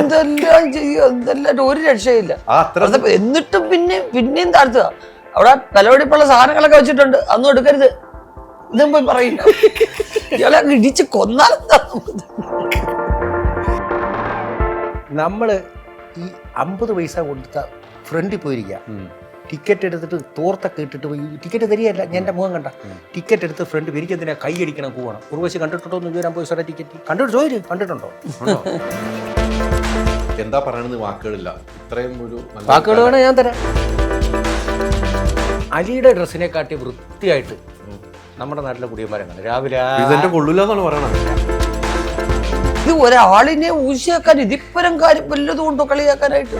എന്തെല്ലാം ചെയ്യും, എന്തെല്ലാം ഒരു രക്ഷയില്ല. എന്നിട്ടും പിന്നെയും താഴ്ത്തുക. അവിടെ വിലപിടിപ്പുള്ള സാധനങ്ങളൊക്കെ വെച്ചിട്ടുണ്ട്, അതൊന്നും എടുക്കരുത്, ഇതും പോയി പറയില്ല. ഇയാളെ ഇടിച്ച് കൊന്നാലെന്താ? നമ്മള് ഈ 50 പൈസ കൊടുത്ത ഫ്രണ്ടിൽ പോയിരിക്കുക, ടിക്കറ്റ് എടുത്തിട്ട് തോർത്തൊക്കെ ഇട്ടിട്ട് പോയി ടിക്കറ്റ് തരികയല്ല, ഞാൻ എൻ്റെ മുഖം കണ്ട ടിക്കറ്റ് എടുത്ത് ഫ്രണ്ട് എനിക്ക് എന്തിനാ കൈ അടിക്കണം പോകണം. ഉർവശി കണ്ടിട്ടുണ്ടോ എന്ന് 50 പൈസയുടെ ടിക്കറ്റ് കണ്ടിട്ടുണ്ടോ? എന്താ പറയണെന്ന് വാക്കുകളില്ല. ഇത്രയും ഒരു വാക്കുകൾ വേണം ഞാൻ തരാം. അലിയുടെ ഡ്രസ്സിനെ കാട്ടി വൃത്തിയായിട്ട് നമ്മുടെ നാട്ടിലെ കുടിയന്മാരാണ് രാവിലെ ഇതെന്റെ കൊള്ളൂലെന്നാണ് പറയണത്. ഇത് ഒരാളിനെ ഊശിയാക്കാൻ ഇതിപ്പരം കാര്യം വല്ലതും ഉണ്ടോ കളിയാക്കാനായിട്ട്?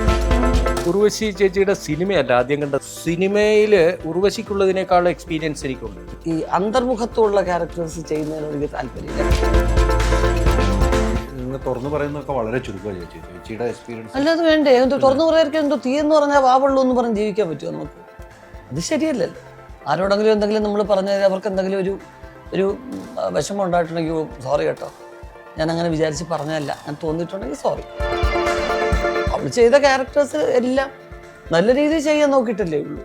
ഉർവശി ചേച്ചിയുടെ സിനിമയല്ല ആദ്യം കണ്ട, സിനിമയില് ഉർവശിക്കുള്ളതിനേക്കാളും എക്സ്പീരിയൻസ് എനിക്കുണ്ട്. ഈ അന്തർമുഖത്തുള്ള ക്യാരക്ടേഴ്സ് ചെയ്യുന്നതിനോട് എനിക്ക് താല്പര്യമില്ല. തുറന്നു പറയുന്നതൊക്കെ വളരെ ചുരുക്കമാണ് ചേച്ചിയുടെ എക്സ്പീരിയൻസ്. അല്ലാതെ വേണ്ടേ എന്തോ തുറന്നു പറയാൻ, എന്തോ തീയെന്ന് പറഞ്ഞാൽ വാവുള്ളൂ എന്ന് പറഞ്ഞ് ജീവിക്കാൻ പറ്റുമോ നമുക്ക്? അത് ശരിയല്ലല്ലോ. ആരോടെങ്കിലും എന്തെങ്കിലും നമ്മൾ പറഞ്ഞാൽ അവർക്ക് എന്തെങ്കിലും ഒരു വിഷമം ഉണ്ടായിട്ടുണ്ടെങ്കിൽ സോറി കേട്ടോ, ഞാൻ അങ്ങനെ വിചാരിച്ച് പറഞ്ഞതല്ല, ഞാൻ തോന്നിയിട്ടുണ്ടെങ്കിൽ സോറി. അവൾ ചെയ്ത ക്യാരക്ടേഴ്സ് എല്ലാം നല്ല രീതിയിൽ ചെയ്യാൻ നോക്കിയിട്ടല്ലേ ഉള്ളൂ.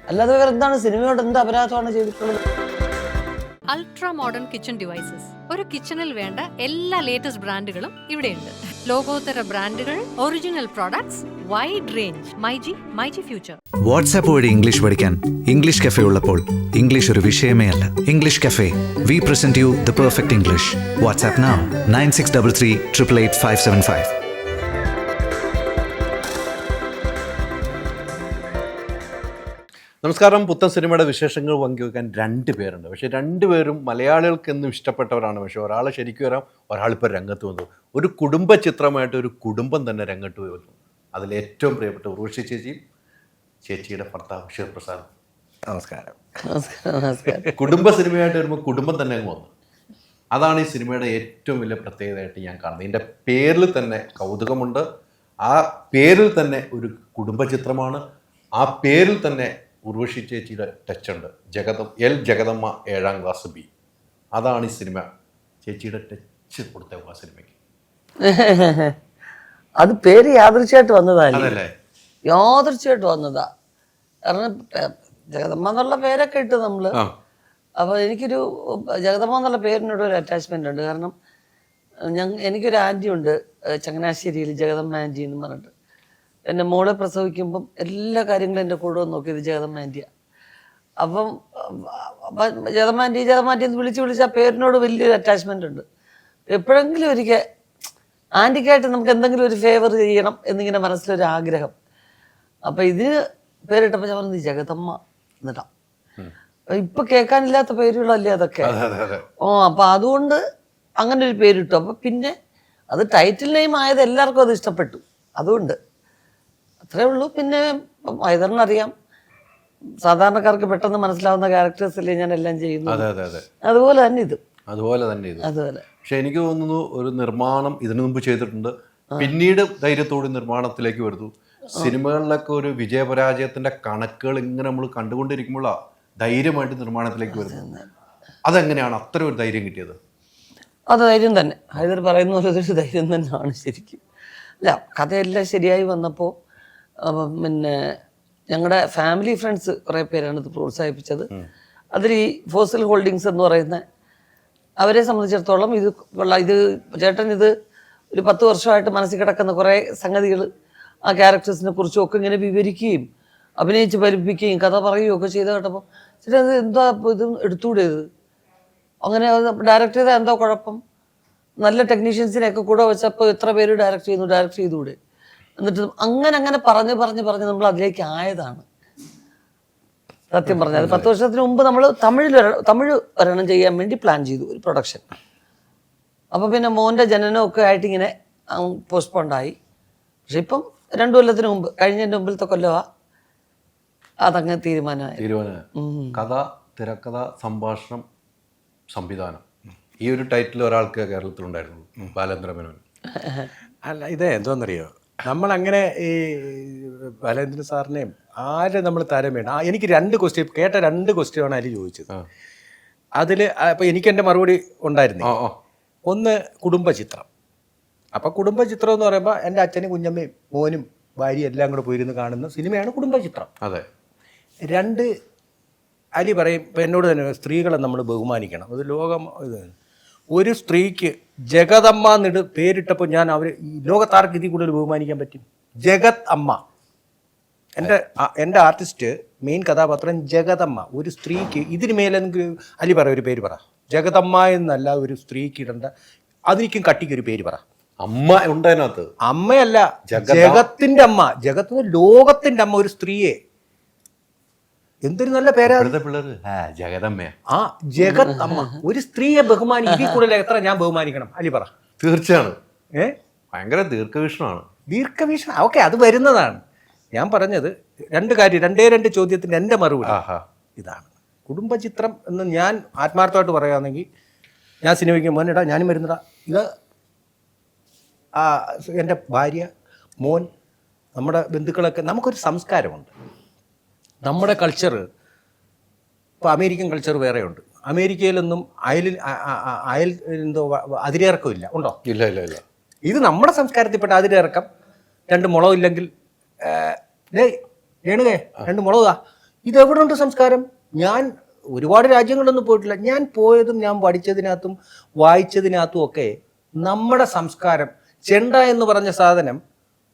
അല്ലാതെ വേറെ എന്താണ് സിനിമയോട് എന്ത് അപരാധമാണ് ചെയ്തിട്ടുള്ളത്? Ultra modern kitchen devices. ഒരു കിച്ചണിൽ വേണ്ട എല്ലാ ലേറ്റസ്റ്റ് ബ്രാൻഡുകളും ഇവിടെയുണ്ട്. ലോകോത്തര ബ്രാൻഡുകൾ, original products, wide range. MyG future. WhatsApp വഴി ഇംഗ്ലീഷ് പഠിക്കാൻ ഇംഗ്ലീഷ് കഫേ ഉള്ളപ്പോൾ ഇംഗ്ലീഷ് ഒരു വിഷയമേ അല്ല. English cafe, we present you the perfect English. WhatsApp now 9633388575. നമസ്കാരം. പുത്തൻ സിനിമയുടെ വിശേഷങ്ങൾ പങ്കുവെക്കാൻ 2 പേരുണ്ട്. പക്ഷേ 2 പേരും മലയാളികൾക്കെന്നും ഇഷ്ടപ്പെട്ടവരാണ്. പക്ഷേ ഒരാൾ ശരിക്കും വരാം, ഒരാളിപ്പോൾ രംഗത്ത് വന്നു. ഒരു കുടുംബ ചിത്രമായിട്ട് ഒരു കുടുംബം തന്നെ രംഗത്ത് വന്നു. അതിലേറ്റവും പ്രിയപ്പെട്ട ഉർവശി ചേച്ചിയും ചേച്ചിയുടെ ഭർത്താവ് ശിവപ്രസാദ്. നമസ്കാരം. കുടുംബ സിനിമയായിട്ട് വരുമ്പോൾ കുടുംബം തന്നെ അങ്ങ് വന്നു. അതാണ് ഈ സിനിമയുടെ ഏറ്റവും വലിയ പ്രത്യേകതയായിട്ട് ഞാൻ കാണുന്നത്. ഇതിൻ്റെ പേരിൽ തന്നെ കൗതുകമുണ്ട്, ആ പേരിൽ തന്നെ ഒരു കുടുംബ ചിത്രമാണ്, ആ പേരിൽ തന്നെ ഉർവശി ചേച്ചിയുടെ ടച്ചുണ്ട്. ജഗദമ്മ 7ാം ക്ലാസ് B. അതാണ് ഈ സിനിമ ചേച്ചിയുടെ ടച്ച് കൊടുത്ത ആ സിനിമയ്ക്ക്. അത് പേര് യാദൃശ്യമായിട്ട് വന്നതല്ലേ? യാദൃശ്യമായിട്ട് വന്നതാ. കാരണം ജഗദമ്മ എന്നുള്ള പേരൊക്കെ ഇട്ട് നമ്മള്. അപ്പോൾ എനിക്കൊരു ജഗദമ്മ എന്നുള്ള പേരിനോട് ഒരു അറ്റാച്ച്മെന്റ് ഉണ്ട്. കാരണം എനിക്കൊരു ആൻറ്റി ഉണ്ട് ചങ്ങനാശ്ശേരിയിൽ, ജഗദമ്മ ആൻറ്റി എന്ന് പറഞ്ഞിട്ട്. എൻ്റെ മോളെ പ്രസവിക്കുമ്പം എല്ലാ കാര്യങ്ങളും എൻ്റെ കൂടെ നോക്കിയത് ജഗദമ്മ ആൻറ്റിയാണ്. അപ്പം ജഗദമ്മ ആൻറ്റി എന്ന് വിളിച്ച് ആ പേരിനോട് വലിയൊരു അറ്റാച്ച്മെൻ്റ് ഉണ്ട്. എപ്പോഴെങ്കിലും ഒരിക്കൽ ആൻറ്റിക്കായിട്ട് നമുക്ക് എന്തെങ്കിലും ഒരു ഫേവർ ചെയ്യണം എന്നിങ്ങനെ മനസ്സിലൊരു ആഗ്രഹം. അപ്പം ഇതിന് പേരിട്ടപ്പോൾ ഞാൻ പറഞ്ഞത് ജഗദമ്മ എന്നിട്ടാ. ഇപ്പം കേൾക്കാനില്ലാത്ത പേരുകളല്ലേ അതൊക്കെ. അപ്പം അതുകൊണ്ട് അങ്ങനെ ഒരു പേരിട്ടു. അപ്പം പിന്നെ അത് ടൈറ്റിൽ നെയിം ആയത് എല്ലാവർക്കും അത് ഇഷ്ടപ്പെട്ടു, അതുകൊണ്ട് അത്രേ ഉള്ളൂ. പിന്നെ വൈതറിനറിയാം, സാധാരണക്കാർക്ക് പെട്ടെന്ന് മനസ്സിലാവുന്ന ക്യാരക്ടേഴ്സല്ലേ ഞാൻ എല്ലാം ചെയ്യുന്നു. അതുപോലെ തന്നെ ഇത്. പക്ഷെ എനിക്ക് തോന്നുന്നു ഒരു നിർമ്മാണം ഇതിനു മുമ്പ് ചെയ്തിട്ടുണ്ട്, പിന്നീട് ധൈര്യത്തോടെ നിർമ്മാണത്തിലേക്ക് വരുന്നു. സിനിമകളിലൊക്കെ ഒരു വിജയപരാജയത്തിന്റെ കണക്കുകൾ ഇങ്ങനെ നമ്മൾ കണ്ടുകൊണ്ടിരിക്കുമ്പോഴാണ് ധൈര്യമായിട്ട് നിർമ്മാണത്തിലേക്ക് വരുന്നത്. അതെങ്ങനെയാണ് അത്ര ഒരു ധൈര്യം കിട്ടിയത്? അത് ധൈര്യം തന്നെ, ഹൈദർ പറയുന്ന പോലെ ഒരു ധൈര്യം തന്നെയാണ് ശരിക്കും. അല്ല, കഥയെല്ലാം ശരിയായി വന്നപ്പോൾ പിന്നെ ഞങ്ങളുടെ ഫാമിലി ഫ്രണ്ട്സ് കുറേ പേരാണ് ഇത് പ്രോത്സാഹിപ്പിച്ചത്. അതിൽ ഈ ഫോസിൽ ഹോൾഡിങ്സ് എന്ന് പറയുന്ന അവരെ സംബന്ധിച്ചിടത്തോളം ഇത് ചേട്ടൻ ഇത് ഒരു 10 വർഷമായിട്ട് മനസ്സിൽ കിടക്കുന്ന കുറേ സംഗതികൾ ആ ക്യാരക്ടേഴ്സിനെ കുറിച്ചും ഒക്കെ ഇങ്ങനെ വിവരിക്കുകയും അഭിനയിച്ച് പരിപ്പിക്കുകയും കഥ പറയുകയും ഒക്കെ ചെയ്ത് കേട്ടപ്പോൾ ചേട്ടാ ഇത് എന്താ ഇത് എടുത്തുകൂടെ, ഇത് അങ്ങനെ ഡയറക്റ്റ് ചെയ്താൽ എന്തോ കുഴപ്പം, നല്ല ടെക്നീഷ്യൻസിനെയൊക്കെ കൂടെ വെച്ചപ്പോൾ എത്ര പേര് ഡയറക്റ്റ് ചെയ്തുകൂടെ. എന്നിട്ട് അങ്ങനെ പറഞ്ഞ് നമ്മൾ അതിലേക്ക് ആയതാണ് സത്യം പറഞ്ഞാൽ. 10 വർഷത്തിന് മുമ്പ് നമ്മൾ തമിഴ് ഒരെണ്ണം ചെയ്യാൻ വേണ്ടി പ്ലാൻ ചെയ്തു ഒരു പ്രൊഡക്ഷൻ. അപ്പോൾ പിന്നെ മോൻ്റെ ജനനമൊക്കെ ആയിട്ട് ഇങ്ങനെ പോസ്റ്റ്പോണ്ടായി. പക്ഷെ ഇപ്പം 2 കൊല്ലത്തിന് മുമ്പ്, കഴിഞ്ഞതിൻ്റെ മുമ്പിലത്തെ കൊല്ലമാണ് അതങ്ങ് തീരുമാനമായി. കഥ, തിരക്കഥ, സംഭാഷണം, സംവിധാനം, ഈ ഒരു ടൈറ്റിൽ ഒരാൾക്ക് കേരളത്തിലുണ്ടായിരുന്നു, ബാലേന്ദ്ര മേനോൻ. അല്ല, ഇത് എന്തോന്നറിയോ, നമ്മളങ്ങനെ ഈ ബാലേന്ദ്രൻ സാറിനെയും ആരെ നമ്മൾ താരം വേണം. എനിക്ക് 2 ക്വസ്റ്റ്യൻ കേട്ട 2 ക്വസ്റ്റ്യനാണ് അതിൽ ചോദിച്ചത്. അതിൽ ഇപ്പം എനിക്ക് എൻ്റെ മറുപടി ഉണ്ടായിരുന്നു. ഒന്ന് കുടുംബചിത്രം, അപ്പോൾ കുടുംബചിത്രം എന്ന് പറയുമ്പോൾ എൻ്റെ അച്ഛനും കുഞ്ഞമ്മയും മോനും ഭാര്യയും എല്ലാം കൂടെ പോയിരുന്ന് കാണുന്ന സിനിമയാണ് കുടുംബചിത്രം. അതെ. 2, അലി പറയും ഇപ്പം എന്നോട് തന്നെ സ്ത്രീകളെ നമ്മൾ ബഹുമാനിക്കണം. അത് ലോകം ഇത് ഒരു സ്ത്രീക്ക് ജഗതമ്മ എന്നിട്ട് പേരിട്ടപ്പോൾ ഞാൻ അവർ ഈ ലോകത്താർക്ക് ഇതിൽ കൂടുതൽ ബഹുമാനിക്കാൻ പറ്റും? ജഗത് അമ്മ. എൻ്റെ ആർട്ടിസ്റ്റ് മെയിൻ കഥാപാത്രം ജഗതമ്മ. ഒരു സ്ത്രീക്ക് ഇതിന് മേലെങ്കിലും അലി പറ ഒരു പേര് പറ. ജഗതമ്മ എന്നല്ല ഒരു സ്ത്രീക്ക് ഇടേണ്ട, അതിരിക്കും കട്ടിക്കൊരു പേര് പറ. അമ്മ ഉണ്ട് അതിനകത്ത്. അമ്മയല്ല, ജഗത്തിന്റെ അമ്മ. ജഗത്ത് ലോകത്തിന്റെ അമ്മ. ഒരു സ്ത്രീയെ എന്തൊരു നല്ല പേരാ പിള്ളേർ ജഗതമ്മ. ആ ജഗത് അമ്മ. ഒരു സ്ത്രീയെ ബഹുമാനി ഇതിൽ കൂടുതൽ എത്ര ഞാൻ ബഹുമാനിക്കണം? അലി പറ. തീർച്ചയാണ്. ഭയങ്കര ദീർഘവീക്ഷണമാണ്. ദീർഘവീക്ഷണം ഓക്കെ, അത് വരുന്നതാണ്. ഞാൻ പറഞ്ഞത് 2 കാര്യം, 2 ചോദ്യത്തിന് എൻ്റെ മറുപടി ഇതാണ്. കുടുംബചിത്രം എന്ന് ഞാൻ ആത്മാർത്ഥമായിട്ട് പറയുകയാണെങ്കിൽ, ഞാൻ സിനിമയ്ക്ക് മോനെടാ ഞാനും വരുന്നടാ, ഇത് എൻ്റെ ഭാര്യ, മോൻ, നമ്മുടെ ബന്ധുക്കളൊക്കെ, നമുക്കൊരു സംസ്കാരമുണ്ട്. നമ്മുടെ കൾച്ചർ ഇപ്പോൾ അമേരിക്കൻ കൾച്ചർ വേറെയുണ്ട്. അമേരിക്കയിലൊന്നും അയൽ എന്തോ അതിരിറക്കമില്ല, ഉണ്ടോ? ഇല്ല ഇല്ല ഇല്ല. ഇത് നമ്മുടെ സംസ്കാരത്തിൽപ്പെട്ട അതിരിറക്കം. 2 മുളകില്ലെങ്കിൽ രേണുകേ 2 മുളകാ. ഇതെവിടെ ഉണ്ട് സംസ്കാരം? ഞാൻ ഒരുപാട് രാജ്യങ്ങളിലൊന്നും പോയിട്ടില്ല. ഞാൻ പോയതും ഞാൻ പഠിച്ചതിനകത്തും വായിച്ചതിനകത്തും ഒക്കെ നമ്മുടെ സംസ്കാരം. ചെണ്ട എന്ന് പറഞ്ഞ സാധനം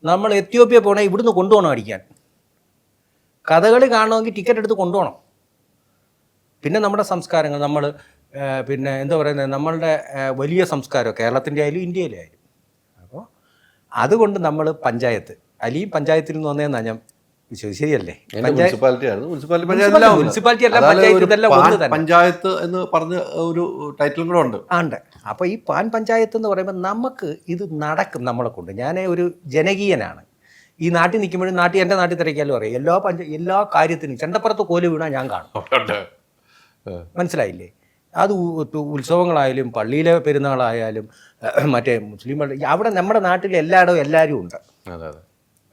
നമ്മൾ എത്യോപ്യ പോകണേ ഇവിടുന്ന് കൊണ്ടുപോകണം അടിക്കാൻ. കഥകളി കാണണമെങ്കിൽ ടിക്കറ്റ് എടുത്ത് കൊണ്ടുപോകണം. പിന്നെ നമ്മുടെ സംസ്കാരങ്ങൾ നമ്മൾ പിന്നെ എന്താ പറയുന്നത്, നമ്മളുടെ വലിയ സംസ്കാരം കേരളത്തിൻ്റെ ആയാലും ഇന്ത്യയിലെ ആയാലും. അപ്പോൾ അതുകൊണ്ട് നമ്മൾ പഞ്ചായത്ത്, അലിയും പഞ്ചായത്തിൽ നിന്ന് വന്നതെന്നാണ് ഞാൻ വിശ്വസിച്ചത്. ശരിയല്ലേ? മുനിസിപ്പാലിറ്റി അല്ല, പഞ്ചായത്ത് ഇതെല്ലാം ഒന്ന് തന്നെ. പഞ്ചായത്ത് എന്ന് പറഞ്ഞ ഒരു ടൈറ്റിലും കൂടെ ഉണ്ട്. ഉണ്ട്. അപ്പോൾ ഈ പാൻ പഞ്ചായത്ത് എന്ന് പറയുമ്പോൾ നമുക്ക് ഇത് നടക്കും നമ്മളെ കൊണ്ട്. ഞാൻ ഒരു ജനകീയനാണ്. ഈ നാട്ടിൽ നിൽക്കുമ്പോഴും എൻ്റെ നാട്ടിൽ തിരക്കാലും അറിയാം, എല്ലാ കാര്യത്തിനും ചെണ്ടപ്പുറത്ത് കോല് വീണാൽ ഞാൻ കാണും. മനസ്സിലായില്ലേ? അത് ഉത്സവങ്ങളായാലും പള്ളിയിലെ പെരുന്നാളായാലും മറ്റേ മുസ്ലിം അവിടെ നമ്മുടെ നാട്ടിൽ എല്ലാവരും ഉണ്ട്.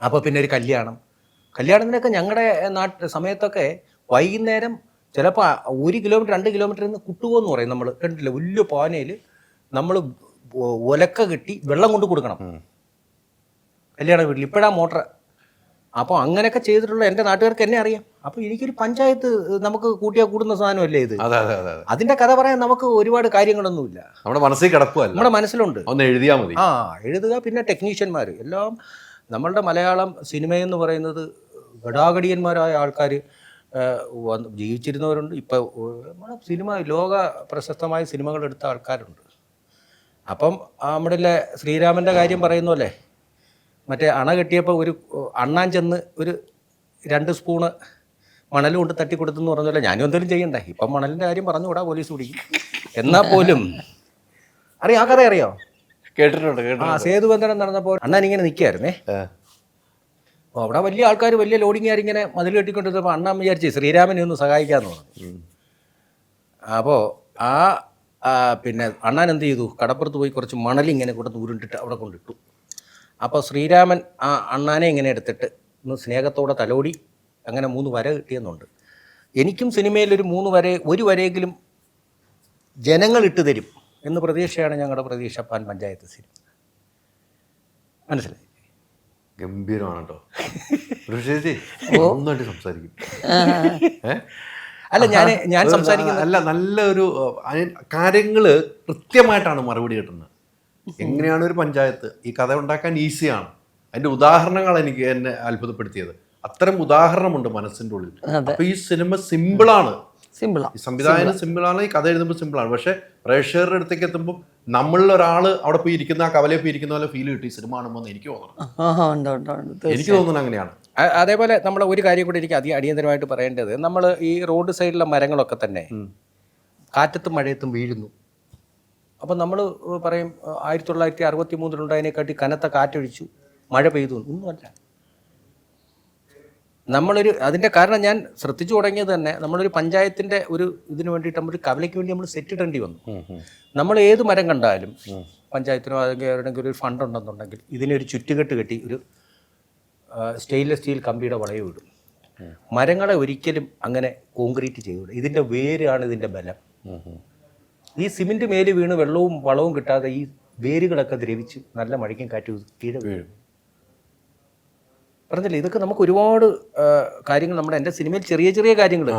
അപ്പോൾ പിന്നെ ഒരു കല്യാണത്തിനൊക്കെ ഞങ്ങളുടെ സമയത്തൊക്കെ വൈകുന്നേരം ചിലപ്പോൾ 1 കിലോമീറ്റർ 2 കിലോമീറ്ററിൽ നിന്ന് കുട്ടുപോന്ന് പറയും. നമ്മൾ കണ്ടില്ല, വലിയ പാനയിൽ നമ്മൾ ഒലക്ക കെട്ടി വെള്ളം കൊണ്ട് കൊടുക്കണം കല്യാണ വീട്ടിൽ. ഇപ്പോഴാ മോട്ടർ. അപ്പോൾ അങ്ങനെയൊക്കെ ചെയ്തിട്ടുള്ള എൻ്റെ നാട്ടുകാർക്ക് എന്നെ അറിയാം. അപ്പോൾ എനിക്കൊരു പഞ്ചായത്ത് നമുക്ക് കൂട്ടിയാൽ കൂടുന്ന സാധനമല്ലേ ഇത്. അതിൻ്റെ കഥ പറയാൻ നമുക്ക് ഒരുപാട് കാര്യങ്ങളൊന്നുമില്ല. നമ്മുടെ മനസ്സിൽ കിടക്കുമല്ല, നമ്മുടെ മനസ്സിലുണ്ട്. ഒന്ന് എഴുതിയാൽ മതി. എഴുതുക. പിന്നെ ടെക്നീഷ്യന്മാർ എല്ലാം നമ്മളുടെ മലയാളം സിനിമയെന്ന് പറയുന്നത് ഘടാഘടിയന്മാരായ ആൾക്കാർ ജീവിച്ചിരുന്നവരുണ്ട്. ഇപ്പോൾ നമ്മുടെ സിനിമ ലോക പ്രശസ്തമായ സിനിമകൾ എടുത്ത ആൾക്കാരുണ്ട്. അപ്പം നമ്മുടെ ശ്രീരാമൻ്റെ കാര്യം പറയുന്ന പോലെ മറ്റേ അണ കെട്ടിയപ്പോൾ ഒരു അണ്ണാൻ ചെന്ന് ഒരു 2 സ്പൂണ് മണൽ കൊണ്ട് തട്ടിക്കൊടുത്തെന്ന് പറഞ്ഞല്ലോ. ഞാനും എന്തെങ്കിലും ചെയ്യണ്ടേ? ഇപ്പം മണലിൻ്റെ കാര്യം പറഞ്ഞുകൂടാ, പോലീസ് പിടിക്കും. എന്നാൽ പോലും അറിയാം, ആ കഥ അറിയോ? കേട്ടിട്ടുണ്ട്. സേതുബന്ധനം നടന്നപ്പോൾ അണ്ണൻ ഇങ്ങനെ നിൽക്കുകയായിരുന്നേ. അപ്പോൾ അവിടെ വലിയ ആൾക്കാർ, വലിയ ലോഡിങ്ങുകാരിങ്ങനെ മതിൽ കെട്ടിക്കൊണ്ടിരുന്നപ്പോൾ അണ്ണൻ വിചാരിച്ച് ശ്രീരാമനെ ഒന്ന് സഹായിക്കാമെന്ന് പറഞ്ഞു. അപ്പോൾ പിന്നെ അണ്ണൻ എന്ത് ചെയ്തു? കടപ്പുറത്ത് പോയി കുറച്ച് മണലിങ്ങനെ കൂടെ ഉരുണ്ടിട്ട് അവിടെ കൊണ്ടിട്ടു. അപ്പോൾ ശ്രീരാമൻ ആ അണ്ണാനെ ഇങ്ങനെ എടുത്തിട്ട് ഒന്ന് സ്നേഹത്തോടെ തലോടി അങ്ങനെ 3 വര കിട്ടിയെന്നുണ്ട്. എനിക്കും സിനിമയിലൊരു 3 വര, ഒരു വരയെങ്കിലും ജനങ്ങൾ ഇട്ട് തരും എന്ന് പ്രതീക്ഷയാണ് ഞങ്ങളുടെ പ്രതീക്ഷ. Pan panchayat cinema. മനസ്സിലായി? ഗംഭീരമാണ് കേട്ടോ. ഒന്നായിട്ട് സംസാരിക്കും. അല്ല ഞാൻ സംസാരിക്കുന്നത് അല്ല, നല്ലൊരു കാര്യങ്ങള് കൃത്യമായിട്ടാണ് മറുപടി കിട്ടുന്നത്. എങ്ങനെയാണ് ഒരു പഞ്ചായത്ത് ഈ കഥ ഉണ്ടാക്കാൻ ഈസിയാണ്. അതിന്റെ ഉദാഹരണങ്ങൾ എന്നെ അത്ഭുതപ്പെടുത്തിയത്. അത്തരം ഉദാഹരണമുണ്ട് മനസ്സിന്റെ ഉള്ളിൽ. അപ്പൊ ഈ സിനിമ സിമ്പിളാണ്, ഈ സംവിധാനം സിമ്പിളാണ്, ഈ കഥ എഴുതുമ്പോൾ സിമ്പിളാണ്. പക്ഷെ പ്രേക്ഷകരുടെ അടുത്തേക്ക് എത്തുമ്പോൾ നമ്മളിൽ ഒരാള് അവിടെ പോയി ഇരിക്കുന്ന, ആ കവലയിൽ പോയി ഇരിക്കുന്ന പോലെ ഫീൽ കിട്ടി സിനിമ കാണുമ്പോൾ എനിക്ക് തോന്നണം. എനിക്ക് തോന്നുന്നത് അങ്ങനെയാണ്. അതേപോലെ നമ്മൾ ഒരു കാര്യം കൂടി എനിക്ക് അടിയന്തരമായിട്ട് പറയേണ്ടത്, നമ്മൾ ഈ റോഡ് സൈഡിലെ മരങ്ങളൊക്കെ തന്നെ കാറ്റത്തും മഴയത്തും വീഴുന്നു. അപ്പം നമ്മൾ പറയും 1963 കനത്ത കാറ്റൊഴിച്ചു, മഴ പെയ്തു. ഒന്നുമല്ല. അതിൻ്റെ കാരണം ഞാൻ ശ്രദ്ധിച്ചു തുടങ്ങിയത് തന്നെ നമ്മളൊരു പഞ്ചായത്തിൻ്റെ ഒരു ഇതിന് വേണ്ടിയിട്ട് നമ്മളൊരു കവലയ്ക്ക് വേണ്ടി നമ്മൾ സെറ്റ് ഇടേണ്ടി വന്നു. നമ്മൾ ഏത് മരം കണ്ടാലും പഞ്ചായത്തിനോ അല്ലെങ്കിൽ എവിടെയെങ്കിലും ഒരു ഫണ്ട് ഉണ്ടെന്നുണ്ടെങ്കിൽ ഇതിനൊരു ചുറ്റുകെട്ട് കെട്ടി ഒരു സ്റ്റെയിൻലെസ് സ്റ്റീൽ കമ്പിയുടെ വളയം ഇടും. മരങ്ങളെ ഒരിക്കലും അങ്ങനെ കോൺക്രീറ്റ് ചെയ്തുകൂടെ. ഇതിൻ്റെ വേരാണ് ഇതിൻ്റെ ബലം. ഈ സിമെൻറ്റ് മേല് വീണ് വെള്ളവും വളവും കിട്ടാതെ ഈ വേരുകളൊക്കെ ദ്രവിച്ച് നല്ല മഴയ്ക്കും കാറ്റും കീഴെ വീഴും. പറഞ്ഞില്ലേ, ഇതൊക്കെ നമുക്ക് ഒരുപാട് കാര്യങ്ങൾ നമ്മുടെ എൻ്റെ സിനിമയിൽ ചെറിയ ചെറിയ കാര്യങ്ങൾ.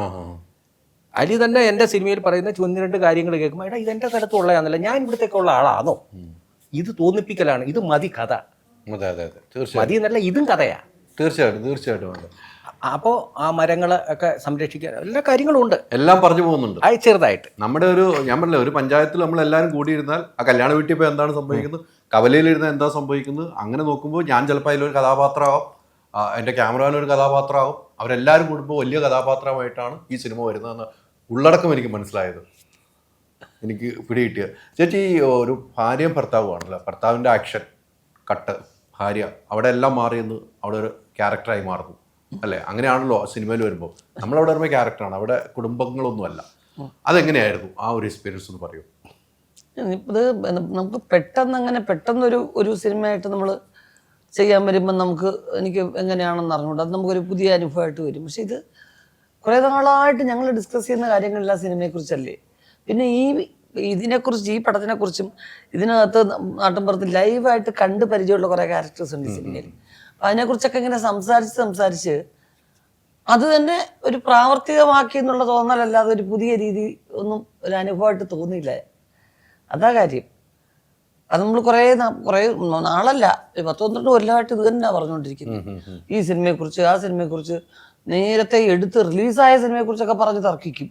അലി തന്നെ എൻ്റെ സിനിമയിൽ പറയുന്ന 1-2 കാര്യങ്ങൾ കേൾക്കുമ്പോൾ എടാ ഇതെൻ്റെ സ്ഥലത്തുള്ളതാണല്ല, ഞാൻ ഇവിടത്തേക്കുള്ള ആളാണോ, ഇത് തോന്നിപ്പിക്കലാണ്, ഇത് മതി കഥ. അതെ അതെ അതെ, തീർച്ചയായും മതി എന്നല്ല, ഇതും കഥയാണ്. തീർച്ചയായിട്ടും അതെ. അപ്പോൾ ആ മരങ്ങൾ ഒക്കെ സംരക്ഷിക്കാൻ എല്ലാ കാര്യങ്ങളും ഉണ്ട്, എല്ലാം പറഞ്ഞു പോകുന്നുണ്ട്. അത് ചെറുതായിട്ട്. നമ്മുടെ ഞാൻ പറഞ്ഞില്ല, ഒരു പഞ്ചായത്തിൽ നമ്മൾ എല്ലാവരും കൂടിയിരുന്നാൽ ആ കല്യാണ വീട്ടിൽ ഇപ്പോൾ എന്താണ് സംഭവിക്കുന്നത്, കവലയിലിരുന്ന് എന്താ സംഭവിക്കുന്നത്, അങ്ങനെ നോക്കുമ്പോൾ ഞാൻ ചിലപ്പോൾ അതിലൊരു കഥാപാത്രമാവും, എൻ്റെ ക്യാമറമാൻ ഒരു കഥാപാത്രമാവും, അവരെല്ലാവരും കൂടുമ്പോൾ വലിയ കഥാപാത്രമായിട്ടാണ് ഈ സിനിമ വരുന്നതെന്ന് ഉള്ളടക്കം എനിക്ക് മനസ്സിലായത്, എനിക്ക് പിടികിട്ടിയത്. ചേച്ചി ഒരു ഭാര്യയും ഭർത്താവുമാണല്ലോ, ഭർത്താവിൻ്റെ ആക്ഷൻ കട്ട്, ഭാര്യ അവിടെ എല്ലാം മാറിയെന്ന് അവിടെ ഒരു ക്യാരക്ടറായി മാറുന്നു അല്ലേ? അങ്ങനെയാണല്ലോ സിനിമയിൽ വരുമ്പോൾ. നമ്മളവിടെ വരുമ്പോൾ ക്യാരക്ടറാണ്, അവിടെ കുടുംബങ്ങളൊന്നുമല്ല. അതെങ്ങനെയായിരുന്നു ആ ഒരു എക്സ്പീരിയൻസ് എന്ന് പറയൂ. ഇത് നമുക്ക് പെട്ടെന്നൊരു സിനിമയായിട്ട് നമ്മൾ ചെയ്യാൻ വരുമ്പോൾ എനിക്ക് എങ്ങനെയാണെന്ന് അറിഞ്ഞുകൊണ്ട് അത് നമുക്കൊരു പുതിയ അനുഭവമായിട്ട് വരും. പക്ഷെ ഇത് കുറേ നാളായിട്ട് ഞങ്ങൾ ഡിസ്കസ് ചെയ്യുന്ന കാര്യങ്ങളെല്ലാം സിനിമയെക്കുറിച്ചല്ലേ. പിന്നെ ഇതിനെക്കുറിച്ച്, ഈ പടത്തിനെക്കുറിച്ചും ഇതിനകത്ത് നാട്ടിൻപുറത്ത് ലൈവായിട്ട് കണ്ട് പരിചയമുള്ള കുറേ ക്യാരക്ടേഴ്സ് ഉണ്ട് ഈ സിനിമയിൽ. അപ്പം അതിനെക്കുറിച്ചൊക്കെ ഇങ്ങനെ സംസാരിച്ച് അത് തന്നെ ഒരു പ്രാവർത്തികമാക്കി എന്നുള്ള തോന്നലല്ലാതെ ഒരു പുതിയ രീതി ഒന്നും ഒരു അനുഭവമായിട്ട് തോന്നിയില്ല. അതാ കാര്യം. അത് നമ്മൾ കുറേ നാളല്ല, 10-12 കൊല്ലമായിട്ട് ഇത് തന്നെയാണ് പറഞ്ഞുകൊണ്ടിരിക്കുന്നത്. ഈ സിനിമയെക്കുറിച്ച്, ആ സിനിമയെക്കുറിച്ച്, നേരത്തെ എടുത്ത് റിലീസായ സിനിമയെക്കുറിച്ചൊക്കെ പറഞ്ഞ് തർക്കിക്കും.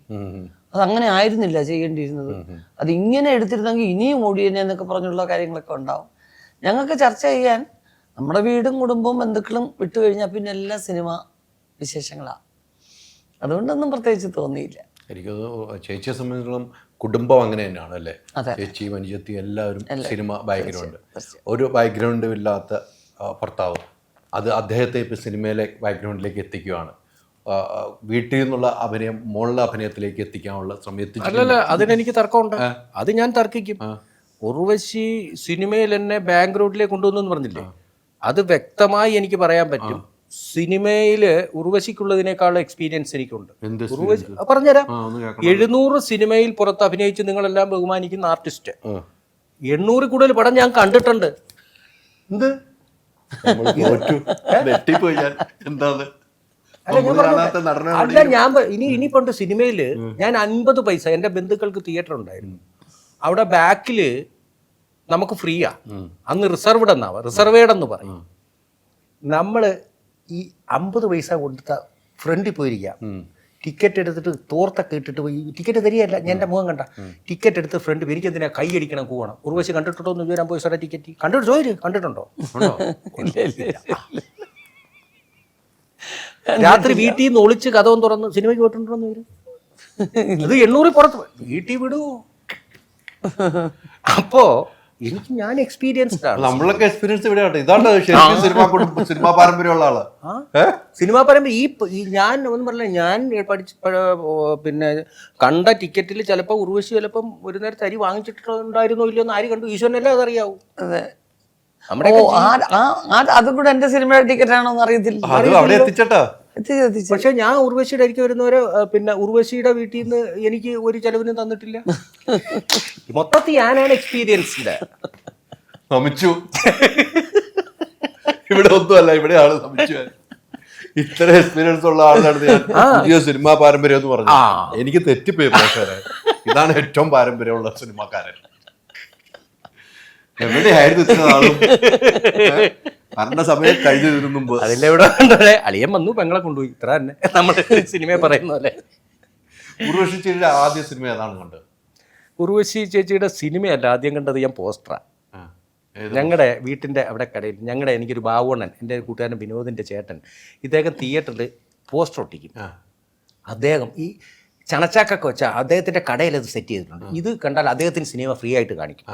അതങ്ങനെ ആയിരുന്നില്ല ചെയ്യേണ്ടിയിരുന്നത്, അത് ഇങ്ങനെ എടുത്തിരുന്നെങ്കിൽ ഇനിയും ഓടിയനെ എന്നൊക്കെ പറഞ്ഞുള്ള കാര്യങ്ങളൊക്കെ ഉണ്ടാവും. ഞങ്ങൾക്ക് ചർച്ച ചെയ്യാൻ നമ്മുടെ വീടും കുടുംബവും ബന്ധുക്കളും വിട്ടുകഴിഞ്ഞാൽ പിന്നെ എല്ലാ സിനിമ വിശേഷങ്ങളാണ്. അതുകൊണ്ടൊന്നും പ്രത്യേകിച്ച് തോന്നിയില്ല. എനിക്കത് ചേച്ചിയെ സംബന്ധിച്ചിടത്തോളം കുടുംബം അങ്ങനെ തന്നെയാണ് അല്ലേ? ചേച്ചി, മനുഷ്യത്തി എല്ലാവരും സിനിമ ബാക്ക്ഗ്രൗണ്ട്. ഒരു ബാക്ക്ഗ്രൗണ്ടും ഇല്ലാത്ത ഭർത്താവ് അത് അദ്ദേഹത്തെ ഇപ്പം സിനിമയിലെ ബാക്ക്ഗ്രൗണ്ടിലേക്ക് എത്തിക്കുകയാണ്. വീട്ടിൽ നിന്നുള്ള അഭിനയം മുകളിലെ അഭിനയത്തിലേക്ക് എത്തിക്കാനുള്ള ശ്രമം അല്ലല്ല, അതിനെനിക്ക് തർക്കമുണ്ട്. അത് ഞാൻ തർക്കിക്കും. ഉർവശി സിനിമയിൽ എന്നെ ബാക്ക്ഗ്രൗണ്ടിലേക്ക് കൊണ്ടുവന്നു പറഞ്ഞില്ലേ, അത് വ്യക്തമായി എനിക്ക് പറയാൻ പറ്റും. സിനിമയില് ഉർവശിക്കുള്ളതിനേക്കാൾ എക്സ്പീരിയൻസ് എനിക്കുണ്ട്. പറഞ്ഞുതരാം. 700 സിനിമയിൽ പുറത്ത് അഭിനയിച്ച് നിങ്ങളെല്ലാം ബഹുമാനിക്കുന്ന ആർട്ടിസ്റ്റ്, 800 കൂടുതൽ പടം ഞാൻ കണ്ടിട്ടുണ്ട്. എന്ത് അല്ല, ഞാൻ ഇനിയിപ്പോണ്ട് സിനിമയില് ഞാൻ 50 പൈസ, എൻ്റെ ബന്ധുക്കൾക്ക് തിയേറ്റർ ഉണ്ടായിരുന്നു, അവിടെ ബാക്കില് നമുക്ക് ഫ്രീയാ, അന്ന് റിസർവ്ഡ് എന്ന് പറയും. നമ്മള് ഈ 50 പൈസ കൊടുത്ത ഫ്രണ്ടിൽ പോയിരിക്കാം, ടിക്കറ്റ് എടുത്തിട്ട് തോർത്തൊക്കെ ഇട്ടിട്ട് പോയി, ടിക്കറ്റ് തരികയല്ല, ഞാൻ എൻ്റെ മുഖം കണ്ട ടിക്കറ്റ് എടുത്ത് ഫ്രണ്ട് എനിക്ക് എന്തിനാ കൈ അടിക്കണം കൂവണം. ഉർവശി കണ്ടിട്ടുണ്ടോ എന്ന് 50 പൈസയുടെ ടിക്കറ്റ് കണ്ടിട്ടുണ്ടോ? രാത്രി വീട്ടിൽ നിന്ന് ഒളിച്ച് കഥവും തുറന്ന് സിനിമയ്ക്ക് പോയിട്ടുണ്ടോന്ന് ഇവര്, അത് 800 പുറത്ത് വീട്ടിൽ വിടൂ. അപ്പോ ഞാൻ എക്സ്പീരിയൻസ്ഡ് ആണ്. നമ്മളൊക്കെ എക്സ്പീരിയൻസ് ഇവിടെ ഇതാണ് സിനിമാ പാരമ്പര്യമുള്ള ആള്. സിനിമാ പാരമ്പര്യം ഈ ഞാൻ ഒന്നും പറഞ്ഞില്ല, ഞാൻ പിന്നെ കണ്ട ടിക്കറ്റിൽ ചിലപ്പോൾ ഉർവശി ചിലപ്പം ഒരു നേരത്തെ അരി വാങ്ങിച്ചിട്ടുണ്ടായിരുന്നോ ഇല്ലയോ എന്ന് ആര് കണ്ടു, ഈശ്വരനല്ലേ അതറിയാവൂ. അതെ, അതും കൂടെ എന്റെ സിനിമയുടെ ടിക്കറ്റ് ആണോ എന്ന് അറിയത്തില്ല. പക്ഷെ ഞാൻ ഉർവശിയുടെ അരിക്ക് വരുന്നവരെ പിന്നെ ഉർവശിയുടെ വീട്ടിൽ നിന്ന് എനിക്ക് ഒരു ചെലവിനും തന്നിട്ടില്ല. മൊത്തത്തിൽ ഞാനാണ് എക്സ്പീരിയൻസ്ഡ്. നമിച്ചു ഇവിടെ ഒന്നുമല്ല, ഇവിടെയാണ് നമിച്ചു. ഇത്ര എക്സ്പീരിയൻസ് ഉള്ള ആളാണ് ഞാൻ. പുതിയ സിനിമാ പാരമ്പര്യം എന്ന് പറഞ്ഞു എനിക്ക് തെറ്റിപ്പോയി പ്രേക്ഷകരെ. ഇതാണ് ഏറ്റവും പാരമ്പര്യമുള്ള സിനിമാക്കാരൻ. എവിടെയായിരുന്നു ഇത്ര നാളും? ഭരണ സമയം കഴിഞ്ഞതിനു മുമ്പ് അതിലെവിടെ അളിയൻ വന്നു, പെങ്ങളെ കൊണ്ടുപോയി, ഇത്ര തന്നെ നമ്മുടെ സിനിമയെ പറയുന്ന പോലെ. ഉർവശി ചേച്ചിയുടെ ആദ്യ സിനിമ ഏതാണ് കണ്ടത്? ഉർവശി ചേച്ചിയുടെ സിനിമയല്ല ആദ്യം കണ്ടത്, ഞാൻ പോസ്റ്ററാണ്. ഞങ്ങളുടെ വീട്ടിൻ്റെ അവിടെ കടയിൽ എനിക്കൊരു ബാവണ്ണൻ, എൻ്റെ കൂട്ടുകാരൻ വിനോദിൻ്റെ ചേട്ടൻ, ഇദ്ദേഹം തിയേറ്ററിൽ പോസ്റ്റർ ഒട്ടിക്കും. അദ്ദേഹം ഈ ചണച്ചാക്കൊക്കെ വെച്ചാൽ അദ്ദേഹത്തിൻ്റെ കടയിൽ അത് സെറ്റ് ചെയ്തിട്ടുണ്ട്. ഇത് കണ്ടാൽ അദ്ദേഹത്തിന് സിനിമ ഫ്രീ ആയിട്ട് കാണിക്കും.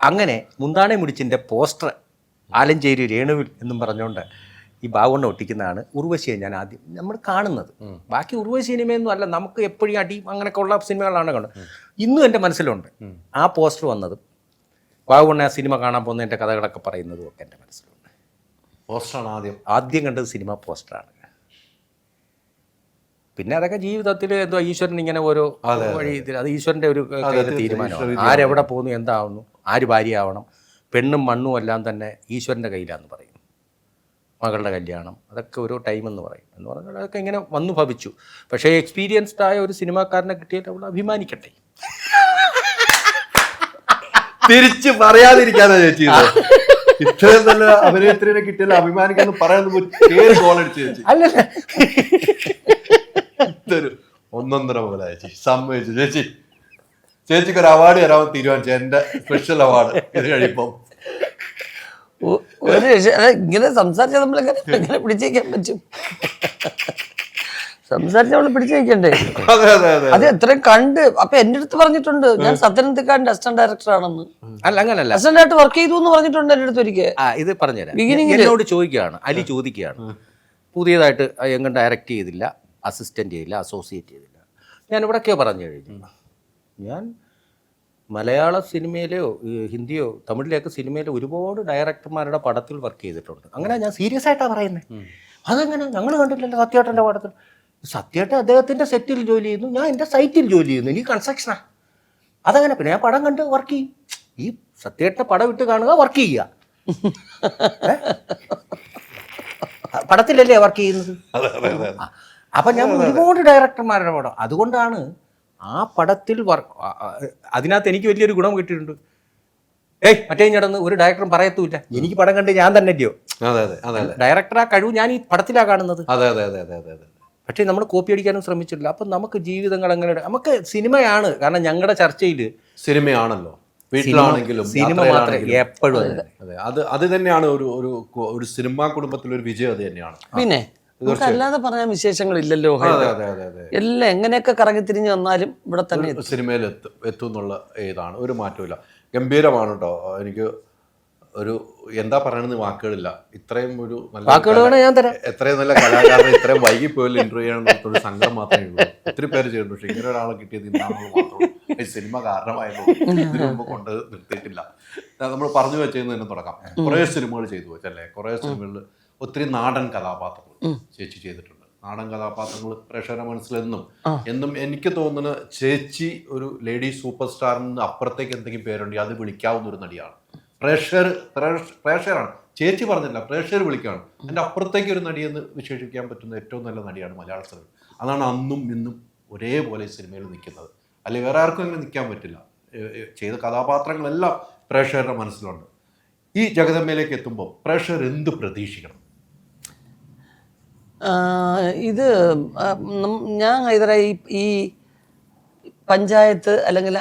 അങ്ങനെ മുന്താണെ മുടിച്ചിൻ്റെ പോസ്റ്റർ ആലഞ്ചേരി രേണുവിൽ എന്നും പറഞ്ഞുകൊണ്ട് ഈ ബാവണ്ണ ഒട്ടിക്കുന്നതാണ് ഉർവശിയെ ഞാൻ ആദ്യം നമ്മൾ കാണുന്നത്. ബാക്കി ഉർവശി സിനിമയൊന്നും അല്ല, നമുക്ക് എപ്പോഴും അടി അങ്ങനെയൊക്കെ ഉള്ള സിനിമകളാണ് കണ്ടത്. ഇന്നും എൻ്റെ മനസ്സിലുണ്ട് ആ പോസ്റ്റർ വന്നതും ബാവണ്ണ ആ സിനിമ കാണാൻ പോകുന്ന എൻ്റെ കഥകളൊക്കെ പറയുന്നതും ഒക്കെ എൻ്റെ മനസ്സിലുണ്ട്. പോസ്റ്ററാണ് ആദ്യം കണ്ടത്, സിനിമ പോസ്റ്ററാണ്. പിന്നെ അതൊക്കെ ജീവിതത്തിൽ എന്തോ ഈശ്വരൻ ഇങ്ങനെ ഓരോ വഴി അത് ഈശ്വരൻ്റെ ഒരു കയ്യിലെ തീരുമാനമാണ്. ആരെവിടെ പോകുന്നു, എന്താവുന്നു, ആര് ഭാര്യയാവണം, പെണ്ണും മണ്ണും എല്ലാം തന്നെ ഈശ്വരൻ്റെ കയ്യിലാണെന്ന് പറയും. മകളുടെ കല്യാണം അതൊക്കെ ഓരോ ടൈം എന്ന് പറയും. എന്ന് പറഞ്ഞാൽ അതൊക്കെ ഇങ്ങനെ വന്നു ഭവിച്ചു. പക്ഷേ എക്സ്പീരിയൻസ്ഡ് ആയ ഒരു സിനിമാക്കാരനെ കിട്ടിയിട്ട് അവൾ അഭിമാനിക്കട്ടെ. തിരിച്ച് പറയാതിരിക്കാനാ ചേച്ചി ഇത്രയും നല്ല അഭിനേത്രിനെ കിട്ടിയാലും അഭിമാനിക്കാന്ന് പറയാൻ ഗോളടിച്ച് ചേച്ചി. അല്ലല്ല, ഇതൊരു 1.5 പോലെ ചേച്ചി സമ്മതിച്ചു. ചേച്ചിക്ക് ഒരു അവാർഡ് തരാമെന്ന് തീരുമാനിച്ചു, എന്റെ സ്പെഷ്യൽ അവാർഡ് ഇത് കഴിയുമ്പം. ഒരു ഇങ്ങനെ സംസാരിച്ചാൽ നമ്മളെങ്ങനെ പിടിച്ചേക്കാൻ പറ്റും? സംസാരിച്ച് നമ്മൾ പിടിച്ചേക്കണ്ടേ? അത് എത്രയും കണ്ട്. അപ്പൊ എന്റെ അടുത്ത് പറഞ്ഞിട്ടുണ്ട് ഞാൻ സത്യനന്ദിക്കാരന്റെ അസിസ്റ്റന്റ് ഡയറക്ടർ ആണെന്ന്. അല്ല അങ്ങനല്ല, അസിസ്റ്റന്റ് ആയിട്ട് വർക്ക് ചെയ്തു എന്ന് പറഞ്ഞിട്ടുണ്ട് എന്റെ അടുത്ത് ഒരിക്കൽ. ഇത് പറഞ്ഞുതരാം. എന്നോട് ചോദിക്കുകയാണ്, അലി ചോദിക്കുകയാണ്, പുതിയതായിട്ട് എങ്ങും ഡയറക്റ്റ് ചെയ്തില്ല, അസിസ്റ്റന്റ് ചെയ്തില്ല, അസോസിയേറ്റ് ചെയ്തില്ല. ഞാൻ ഇവിടെയൊക്കെയോ പറഞ്ഞു കഴിഞ്ഞു, ഞാൻ മലയാള സിനിമയിലെയോ ഹിന്ദിയോ തമിഴിലെയൊക്കെ സിനിമയിലെ ഒരുപാട് ഡയറക്ടർമാരുടെ പടത്തിൽ വർക്ക് ചെയ്തിട്ടുണ്ട്. അങ്ങനെ ഞാൻ സീരിയസ് ആയിട്ടാണ് പറയുന്നത്. അതെങ്ങനെ ഞങ്ങൾ കണ്ടില്ലല്ലോ സത്യേട്ടൻ്റെ പടത്തിൽ. സത്യേട്ടൻ അദ്ദേഹത്തിൻ്റെ സെറ്റിൽ ജോലി ചെയ്യുന്നു, ഞാൻ എൻ്റെ സൈറ്റിൽ ജോലി ചെയ്യുന്നു, എനിക്ക് കൺസ്ട്രക്ഷനാണ്. അതങ്ങനെ പിന്നെ ഞാൻ പടം കണ്ട് വർക്ക് ചെയ്യും. ഈ സത്യേട്ടൻ്റെ പടം ഇട്ട് കാണുക, വർക്ക് ചെയ്യുക. പടത്തിലല്ലേ വർക്ക് ചെയ്യുന്നത്. അപ്പം ഞാൻ ഒരുപാട് ഡയറക്ടർമാരുടെ പടം, അതുകൊണ്ടാണ് ആ പടത്തിൽ അതിനകത്ത് എനിക്ക് വലിയൊരു ഗുണം കിട്ടിയിട്ടുണ്ട്. മറ്റേ ചടന്ന് ഒരു ഡയറക്ടറും പറയത്തുമില്ല, എനിക്ക് പടം കണ്ട് ഞാൻ തന്നെ അല്ലയോ ഡയറക്ടർ. ആ കഴിവ് ഞാൻ ഈ പടത്തിലാണ് കാണുന്നത്. പക്ഷേ നമ്മൾ കോപ്പി അടിക്കാനും ശ്രമിച്ചിട്ടില്ല. അപ്പം നമുക്ക് ജീവിതങ്ങൾ അങ്ങനെ, നമുക്ക് സിനിമയാണ്. കാരണം ഞങ്ങളുടെ ചർച്ചയിൽ സിനിമയാണല്ലോ, വീട്ടിലാണെങ്കിലും സിനിമ മാത്രമേ എപ്പോഴും. അത് തന്നെയാണ് ഒരു സിനിമാ കുടുംബത്തിലൊരു വിജയം. അത് തന്നെയാണ്. പിന്നെ അല്ലാതെ പറഞ്ഞാൽ വിശേഷങ്ങളില്ലല്ലോ. എല്ലാം എങ്ങനെയൊക്കെ കറങ്ങി തിരിഞ്ഞ് വന്നാലും ഇവിടെ തന്നെ സിനിമയിൽ എത്തും എന്നുള്ള ഇതാണ്, ഒരു മാറ്റമില്ല. ഗംഭീരമാണ് കേട്ടോ. എനിക്ക് ഒരു എന്താ പറയണെന്ന് വാക്കുകളില്ല. ഇത്രയും ഒരു നല്ല എത്രയും നല്ല കലാകാരനെ ഇത്രയും വൈകി പോയാലും ഇന്റർവ്യൂ ചെയ്യണം ഒരു സംഘം മാത്രമേ ഉള്ളൂ. ഒത്തിരി പേര് ചെയ്യുന്നുണ്ട്. പക്ഷെ ഇങ്ങനെ ഒരാളെ കിട്ടിയത് ഇന്നാണെന്ന് മാത്രമേ സിനിമ കാരണമായിരുന്നു. ഇതിനു മുമ്പ് കൊണ്ട് നിർത്തിയിട്ടില്ല. നമ്മൾ പറഞ്ഞു വെച്ചതെന്ന് തന്നെ തുടങ്ങാം. കുറേ സിനിമകൾ ചെയ്തു വെച്ചല്ലേ. കുറേ സിനിമകളിൽ ഒത്തിരി നാടൻ കഥാപാത്രങ്ങൾ ചേച്ചി ചെയ്തിട്ടുണ്ട്. നാടൻ കഥാപാത്രങ്ങൾ പ്രേക്ഷകരുടെ മനസ്സിലെന്നും എന്നും എനിക്ക് തോന്നുന്നു ചേച്ചി ഒരു ലേഡി സൂപ്പർ സ്റ്റാറിന് അപ്പുറത്തേക്ക് എന്തെങ്കിലും പേരുണ്ടെങ്കിൽ അത് വിളിക്കാവുന്ന ഒരു നടിയാണ്. പ്രേക്ഷകരാണ്, ചേച്ചി പറഞ്ഞില്ല, പ്രേക്ഷകർ വിളിക്കുകയാണ്. എൻ്റെ അപ്പുറത്തേക്ക് ഒരു നടിയെന്ന് വിശേഷിക്കാൻ പറ്റുന്ന ഏറ്റവും നല്ല നടിയാണ് മലയാള സിനിമ. അതാണ് അന്നും ഇന്നും ഒരേപോലെ സിനിമയിൽ നിൽക്കുന്നത്. അല്ലെങ്കിൽ വേറെ ആർക്കും അങ്ങനെ നിൽക്കാൻ പറ്റില്ല. ചെയ്ത കഥാപാത്രങ്ങളെല്ലാം പ്രേക്ഷകരുടെ മനസ്സിലുണ്ട്. ഈ ജഗദമ്മയിലേക്ക് എത്തുമ്പോൾ പ്രേക്ഷകർ എന്ത് പ്രതീക്ഷിക്കണം? ഇത് ഞാൻ ഹൈദരായി ഈ പഞ്ചായത്ത് അല്ലെങ്കിൽ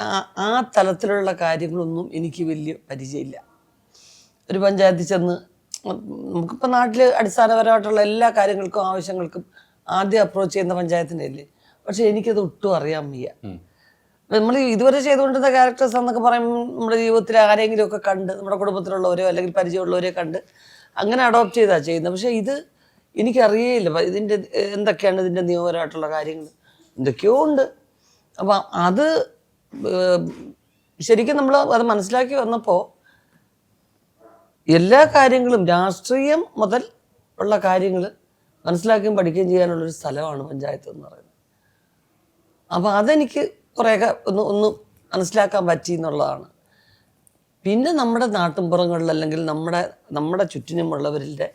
ആ തലത്തിലുള്ള കാര്യങ്ങളൊന്നും എനിക്ക് വലിയ പരിചയമില്ല. ഒരു പഞ്ചായത്തിൽ ചെന്ന് നമുക്കിപ്പോൾ നാട്ടിൽ അടിസ്ഥാനപരമായിട്ടുള്ള എല്ലാ കാര്യങ്ങൾക്കും ആവശ്യങ്ങൾക്കും ആദ്യം അപ്രോച്ച് ചെയ്യുന്ന പഞ്ചായത്തിൻ്റെ അല്ലേ. പക്ഷെ എനിക്കത് ഒട്ടും അറിയാൻ വയ്യ. നമ്മൾ ഇതുവരെ ചെയ്തുകൊണ്ടിരുന്ന ക്യാരക്ടേഴ്സ് എന്നൊക്കെ പറയുമ്പോൾ നമ്മുടെ ജീവിതത്തിൽ ആരെങ്കിലുമൊക്കെ കണ്ട്, നമ്മുടെ കുടുംബത്തിലുള്ളവരോ അല്ലെങ്കിൽ പരിചയമുള്ളവരെ കണ്ട് അങ്ങനെ അഡോപ്റ്റ് ചെയ്താണ് ചെയ്യുന്നത്. പക്ഷേ ഇത് എനിക്കറിയില്ല ഇതിൻ്റെ എന്തൊക്കെയാണ് ഇതിൻ്റെ നിയമപരമായിട്ടുള്ള കാര്യങ്ങൾ, എന്തൊക്കെയോ ഉണ്ട്. അപ്പം അത് ശരിക്കും നമ്മൾ അത് മനസ്സിലാക്കി വന്നപ്പോൾ എല്ലാ കാര്യങ്ങളും രാഷ്ട്രീയം മുതൽ ഉള്ള കാര്യങ്ങൾ മനസ്സിലാക്കുകയും പഠിക്കുകയും ചെയ്യാനുള്ളൊരു സ്ഥലമാണ് പഞ്ചായത്ത് എന്ന് പറയുന്നത്. അപ്പോൾ അതെനിക്ക് കുറേയൊക്കെ ഒന്ന് മനസ്സിലാക്കാൻ പറ്റി എന്നുള്ളതാണ്. പിന്നെ നമ്മുടെ നാട്ടിൻപുറങ്ങളിൽ അല്ലെങ്കിൽ നമ്മുടെ ചുറ്റിനുമുള്ളവരുടെ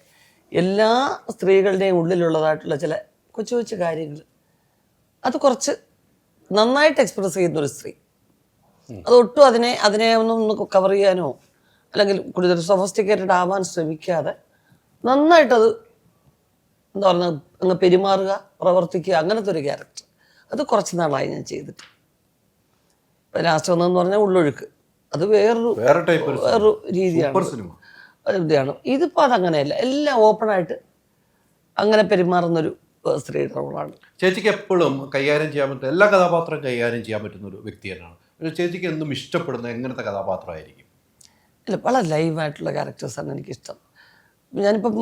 എല്ലാ സ്ത്രീകളുടെയും ഉള്ളിലുള്ളതായിട്ടുള്ള ചില കൊച്ചു കൊച്ചു കാര്യങ്ങൾ അത് കുറച്ച് നന്നായിട്ട് എക്സ്പ്രസ് ചെയ്യുന്നൊരു സ്ത്രീ, അതൊട്ടും അതിനെ ഒന്ന് കവർ ചെയ്യാനോ അല്ലെങ്കിൽ കൂടുതൽ സൊഫസ്റ്റിക്കേറ്റഡ് ആവാൻ ശ്രമിക്കാതെ നന്നായിട്ടത് എന്താ പറയുക അങ്ങ് പെരുമാറുക, പ്രവർത്തിക്കുക, അങ്ങനത്തെ ഒരു ക്യാരക്ടർ അത് കുറച്ച് നാളായി ഞാൻ ചെയ്തിട്ട്. ഇപ്പം ലാസ്റ്റ് വന്നതെന്ന് പറഞ്ഞാൽ ഉള്ളൊഴുക്ക്, അത് വേറൊരു രീതിയാണ്. ഇതിപ്പോൾ അതങ്ങനെയല്ല, എല്ലാം ഓപ്പണായിട്ട് അങ്ങനെ പെരുമാറുന്നൊരു സ്ത്രീയുടെ റോളാണ്. ചേച്ചിക്ക് എപ്പോഴും കൈകാര്യം ചെയ്യാൻ പറ്റുന്ന എല്ലാ കഥാപാത്രവും കൈകാര്യം ചെയ്യാൻ പറ്റുന്ന ഒരു വ്യക്തി തന്നെയാണ്. ചേച്ചിക്ക് എന്നും ഇഷ്ടപ്പെടുന്ന എങ്ങനത്തെ കഥാപാത്രമായിരിക്കും? അല്ല, വളരെ ലൈവായിട്ടുള്ള ക്യാരക്ടേഴ്സാണ് എനിക്കിഷ്ടം. ഞാനിപ്പം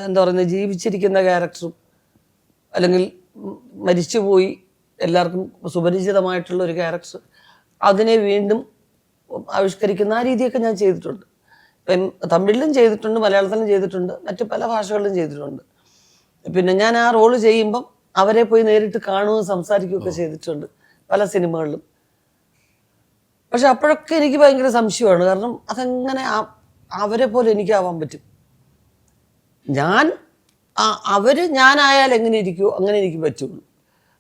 എന്താ പറയുന്നത്, ജീവിച്ചിരിക്കുന്ന ക്യാരക്ടറും അല്ലെങ്കിൽ മരിച്ചുപോയി എല്ലാവർക്കും സുപരിചിതമായിട്ടുള്ള ഒരു ക്യാരക്ടർ അതിനെ വീണ്ടും ആവിഷ്കരിക്കുന്ന ആ രീതിയൊക്കെ ഞാൻ ചെയ്തിട്ടുണ്ട്. ഇപ്പം തമിഴിലും ചെയ്തിട്ടുണ്ട്, മലയാളത്തിലും ചെയ്തിട്ടുണ്ട്, മറ്റു പല ഭാഷകളിലും ചെയ്തിട്ടുണ്ട്. പിന്നെ ഞാൻ ആ റോള് ചെയ്യുമ്പം അവരെ പോയി നേരിട്ട് കാണുകയും സംസാരിക്കുകയൊക്കെ ചെയ്തിട്ടുണ്ട് പല സിനിമകളിലും. പക്ഷെ അപ്പോഴൊക്കെ എനിക്ക് ഭയങ്കര സംശയമാണ്. കാരണം അതെങ്ങനെ അവരെ പോലെ എനിക്കാവാൻ പറ്റും? ഞാനായാൽ എങ്ങനെ ഇരിക്കുമോ അങ്ങനെ എനിക്ക് പറ്റുള്ളൂ.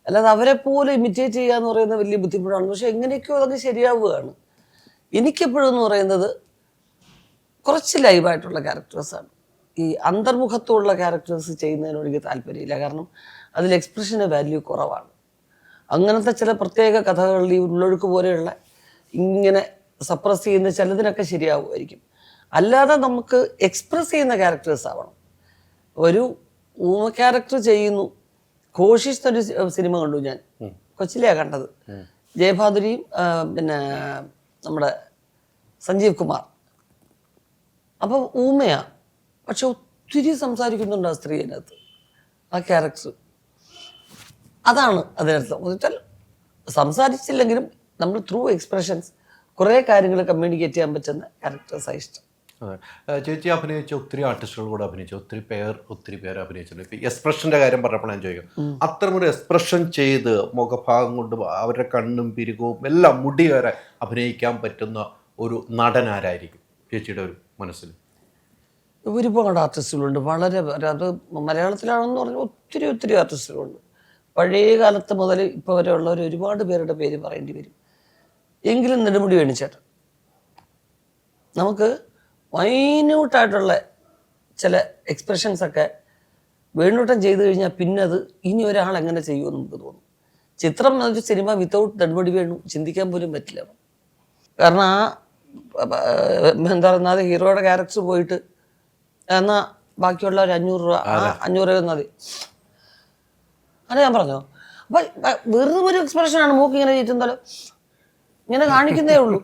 അല്ലാതെ അവരെ പോലെ ഇമിറ്റേറ്റ് ചെയ്യുക എന്ന് പറയുന്നത് വലിയ ബുദ്ധിമുട്ടാണ്. പക്ഷെ എങ്ങനെയൊക്കെയോ അതൊക്കെ ശരിയാവുകയാണ്. എനിക്കെപ്പോഴും എന്ന് പറയുന്നത് കുറച്ച് ലൈവായിട്ടുള്ള ക്യാരക്ടേഴ്സാണ്. ഈ അന്തർമുഖത്തുള്ള ക്യാരക്ടേഴ്സ് ചെയ്യുന്നതിനോട് എനിക്ക് താല്പര്യമില്ല. കാരണം അതിൽ എക്സ്പ്രഷന് വാല്യൂ കുറവാണ്. അങ്ങനത്തെ ചില പ്രത്യേക കഥകളിൽ ഈ ഉള്ളൊഴുക്ക് പോലെയുള്ള ഇങ്ങനെ സപ്രസ് ചെയ്യുന്ന ചിലതിനൊക്കെ ശരിയാവുമായിരിക്കും. അല്ലാതെ നമുക്ക് എക്സ്പ്രസ് ചെയ്യുന്ന ക്യാരക്ടേഴ്സ് ആവണം. ഒരു ഊമ ക്യാരക്ടർ ചെയ്യുന്നു. കോശിഷ് എന്നൊരു സിനിമ കണ്ടു ഞാൻ, കൊച്ചിലെയാണ് കണ്ടത്. ജയഭാദുരിയും പിന്നെ നമ്മുടെ സഞ്ജീവ് കുമാർ. അപ്പം ഊമയാ, പക്ഷെ ഒത്തിരി സംസാരിക്കുന്നുണ്ട് ആ സ്ത്രീ അതിനകത്ത്, ആ ക്യാരക്ടർ. അതാണ് അതിനർത്ഥം. എന്നുവെച്ചാൽ സംസാരിച്ചില്ലെങ്കിലും നമ്മൾ ത്രൂ എക്സ്പ്രഷൻസ് കുറേ കാര്യങ്ങൾ കമ്മ്യൂണിക്കേറ്റ് ചെയ്യാൻ പറ്റുന്ന ക്യാരക്ടേഴ്സാണ് ഇഷ്ടം. അതെ, ചേച്ചി അഭിനയിച്ച ഒത്തിരി ആർട്ടിസ്റ്റുകൾ കൂടെ അഭിനയിച്ചു, ഒത്തിരി പേര് അഭിനയിച്ചിട്ടുണ്ട്. ഇപ്പം എക്സ്പ്രഷൻ്റെ കാര്യം പറഞ്ഞപ്പോൾ ഞാൻ ചോദിക്കും, അത്തരമൊരു എക്സ്പ്രഷൻ ചെയ്ത് മുഖഭാഗം കൊണ്ട് അവരുടെ കണ്ണും പിരികവും എല്ലാം മുടി വരെ അഭിനയിക്കാൻ പറ്റുന്ന ഒരു നടൻ ആരായിരിക്കും ചേച്ചിയുടെ ഒരു മനസ്സിൽ? ഒരുപാട് ആർട്ടിസ്റ്റുകളുണ്ട്, വളരെ. അത് മലയാളത്തിലാണെന്ന് പറഞ്ഞാൽ ഒത്തിരി ആർട്ടിസ്റ്റുകളുണ്ട്. പഴയ കാലത്ത് മുതൽ ഇപ്പോൾ വരെ ഉള്ളവർ ഒരുപാട് പേരുടെ പേര് പറയേണ്ടി വരും. എങ്കിലും നെടുമുടി വേണുചേട്ടൻ നമുക്ക് മൈന്യൂട്ടായിട്ടുള്ള ചില എക്സ്പ്രഷൻസൊക്കെ വേണൂട്ടൻ ചെയ്തു കഴിഞ്ഞാൽ പിന്നെ അത് ഇനി ഒരാൾ എങ്ങനെ ചെയ്യുമെന്ന് നമുക്ക് തോന്നും. ചിത്രം എന്നൊരു സിനിമ വിത്തൗട്ട് നെടുമുടി വേണു ചിന്തിക്കാൻ പോലും പറ്റില്ല. കാരണം എന്താ പറയുന്നത്, ഹീറോയുടെ ക്യാരക്ടർ പോയിട്ട് എന്നാൽ ബാക്കിയുള്ള ഒരു 500 രൂപ 500 രൂപ മതി, അങ്ങനെ ഞാൻ പറഞ്ഞോ. അപ്പം വെറും ഒരു എക്സ്പ്രഷനാണ്, മൂക്ക് ഇങ്ങനെ ചീറ്റുന്നല്ലോ ഇങ്ങനെ കാണിക്കുന്നേ ഉള്ളൂ.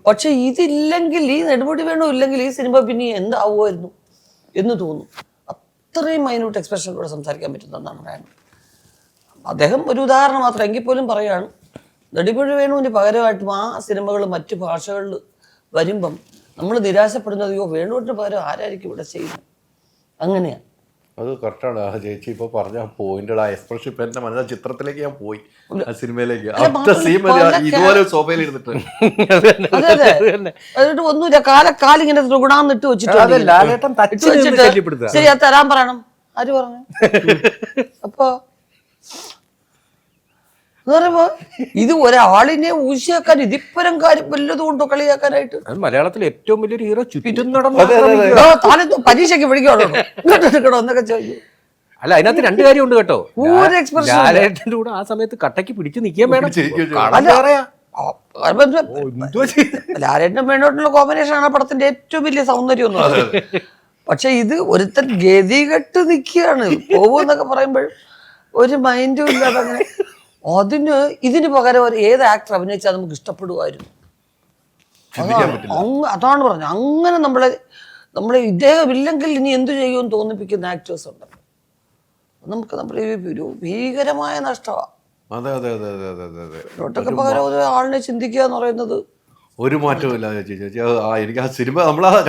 പക്ഷെ ഇതില്ലെങ്കിൽ, ഈ നെടുമുടി വേണു ഇല്ലെങ്കിൽ ഈ സിനിമ പിന്നെ എന്താവുമായിരുന്നു എന്ന് തോന്നും. അത്രയും മൈന്യൂട്ട് എക്സ്പ്രഷനിലൂടെ സംസാരിക്കാൻ പറ്റുന്നതാണ് പറയാൻ. അദ്ദേഹം ഒരു ഉദാഹരണം മാത്രം. എങ്കിൽ പോലും പറയുകയാണ്, നെടുമുടി വേണുവിന് പകരമായിട്ടും ആ സിനിമകൾ മറ്റു ഭാഷകളിൽ വരുമ്പം നമ്മൾ നിരാശപ്പെടുന്നത്, അയ്യോ വേണുവിന് പകരം ആരായിരിക്കും ഇവിടെ ചെയ്യുന്നത്? അങ്ങനെയാണ്. അത് കറക്റ്റാണ് ആ ചേച്ചി ഇപ്പോൾ പറഞ്ഞ പോയിന്റ്. ആ എക്സ്പ്രഷൻ ഇപ്പം എൻ്റെ മനസ്സിൽ ചിത്രത്തിലേക്ക് ഞാൻ പോയി, ആ സിനിമയിലേക്ക്. ഇതുപോലെ സോഫയിൽ ഇരുന്നിട്ട് എന്നിട്ട് ഒന്നുമില്ല, കാലിങ്ങനെ ത്രികുണാന്നിട്ട് വെച്ചിട്ട് ശരി അത് തരാൻ പറയണം. ആര് പറഞ്ഞു? അപ്പൊ എന്ന് പറയുമ്പോ ഇത് ഒരാളിനെ ഊശിയാക്കാൻ ഇതിപ്പരം കാര്യം വല്ലതും ഉണ്ടോ കളിയാക്കാനായിട്ട്? മലയാളത്തിലെ ഏറ്റവും വലിയൊരു ഹീറോ ചുറ്റും താനെന്തോ പരീക്ഷയ്ക്ക് പഠിക്കണോ എന്നൊക്കെ ചോദിച്ചു. അല്ല, അതിനകത്ത് 2 കാര്യമുണ്ട് കേട്ടോ. ഒരു എക്സ്പ്രഷൻ ലാലേട്ടൻ്റെ കൂടെ ആ സമയത്ത് കട്ടയ്ക്ക് പിടിച്ച് നിൽക്കാൻ വേണം. ലാലേട്ടനും വേണോട്ടുള്ള കോമ്പിനേഷൻ ആണ് പടത്തിന്റെ ഏറ്റവും വലിയ സൗന്ദര്യം എന്ന് പറയുന്നത്. പക്ഷെ ഇത് ഒരുത്തൻ ഗതികെട്ട് നിൽക്കുകയാണ് പോകുന്നൊക്കെ പറയുമ്പോൾ ഒരു മൈൻഡും ഇല്ലാതെ അങ്ങനെ. ഇതിന് പകരം ഏത് ആക്ടർ അഭിനയിച്ചാൽ നമുക്ക് ഇഷ്ടപ്പെടുമായിരുന്നു. അതാണ് പറഞ്ഞത്. അങ്ങനെ നമ്മളെ ഇദ്ദേഹം ഇല്ലെങ്കിൽ ഇനി എന്തു ചെയ്യുമെന്ന് തോന്നിപ്പിക്കുന്ന ആക്ടേഴ്സ് ഉണ്ടല്ലോ. നമുക്ക് നമ്മുടെ ഒരു ഭീകരമായ നഷ്ടമാണ്. ഒട്ടൊക്കെ പകരം ഒരു ആളിനെ ചിന്തിക്കുക എന്ന് പറയുന്നത് ഒരു മാറ്റവും ഇല്ല ചേച്ചി. എനിക്ക് ആ സിനിമ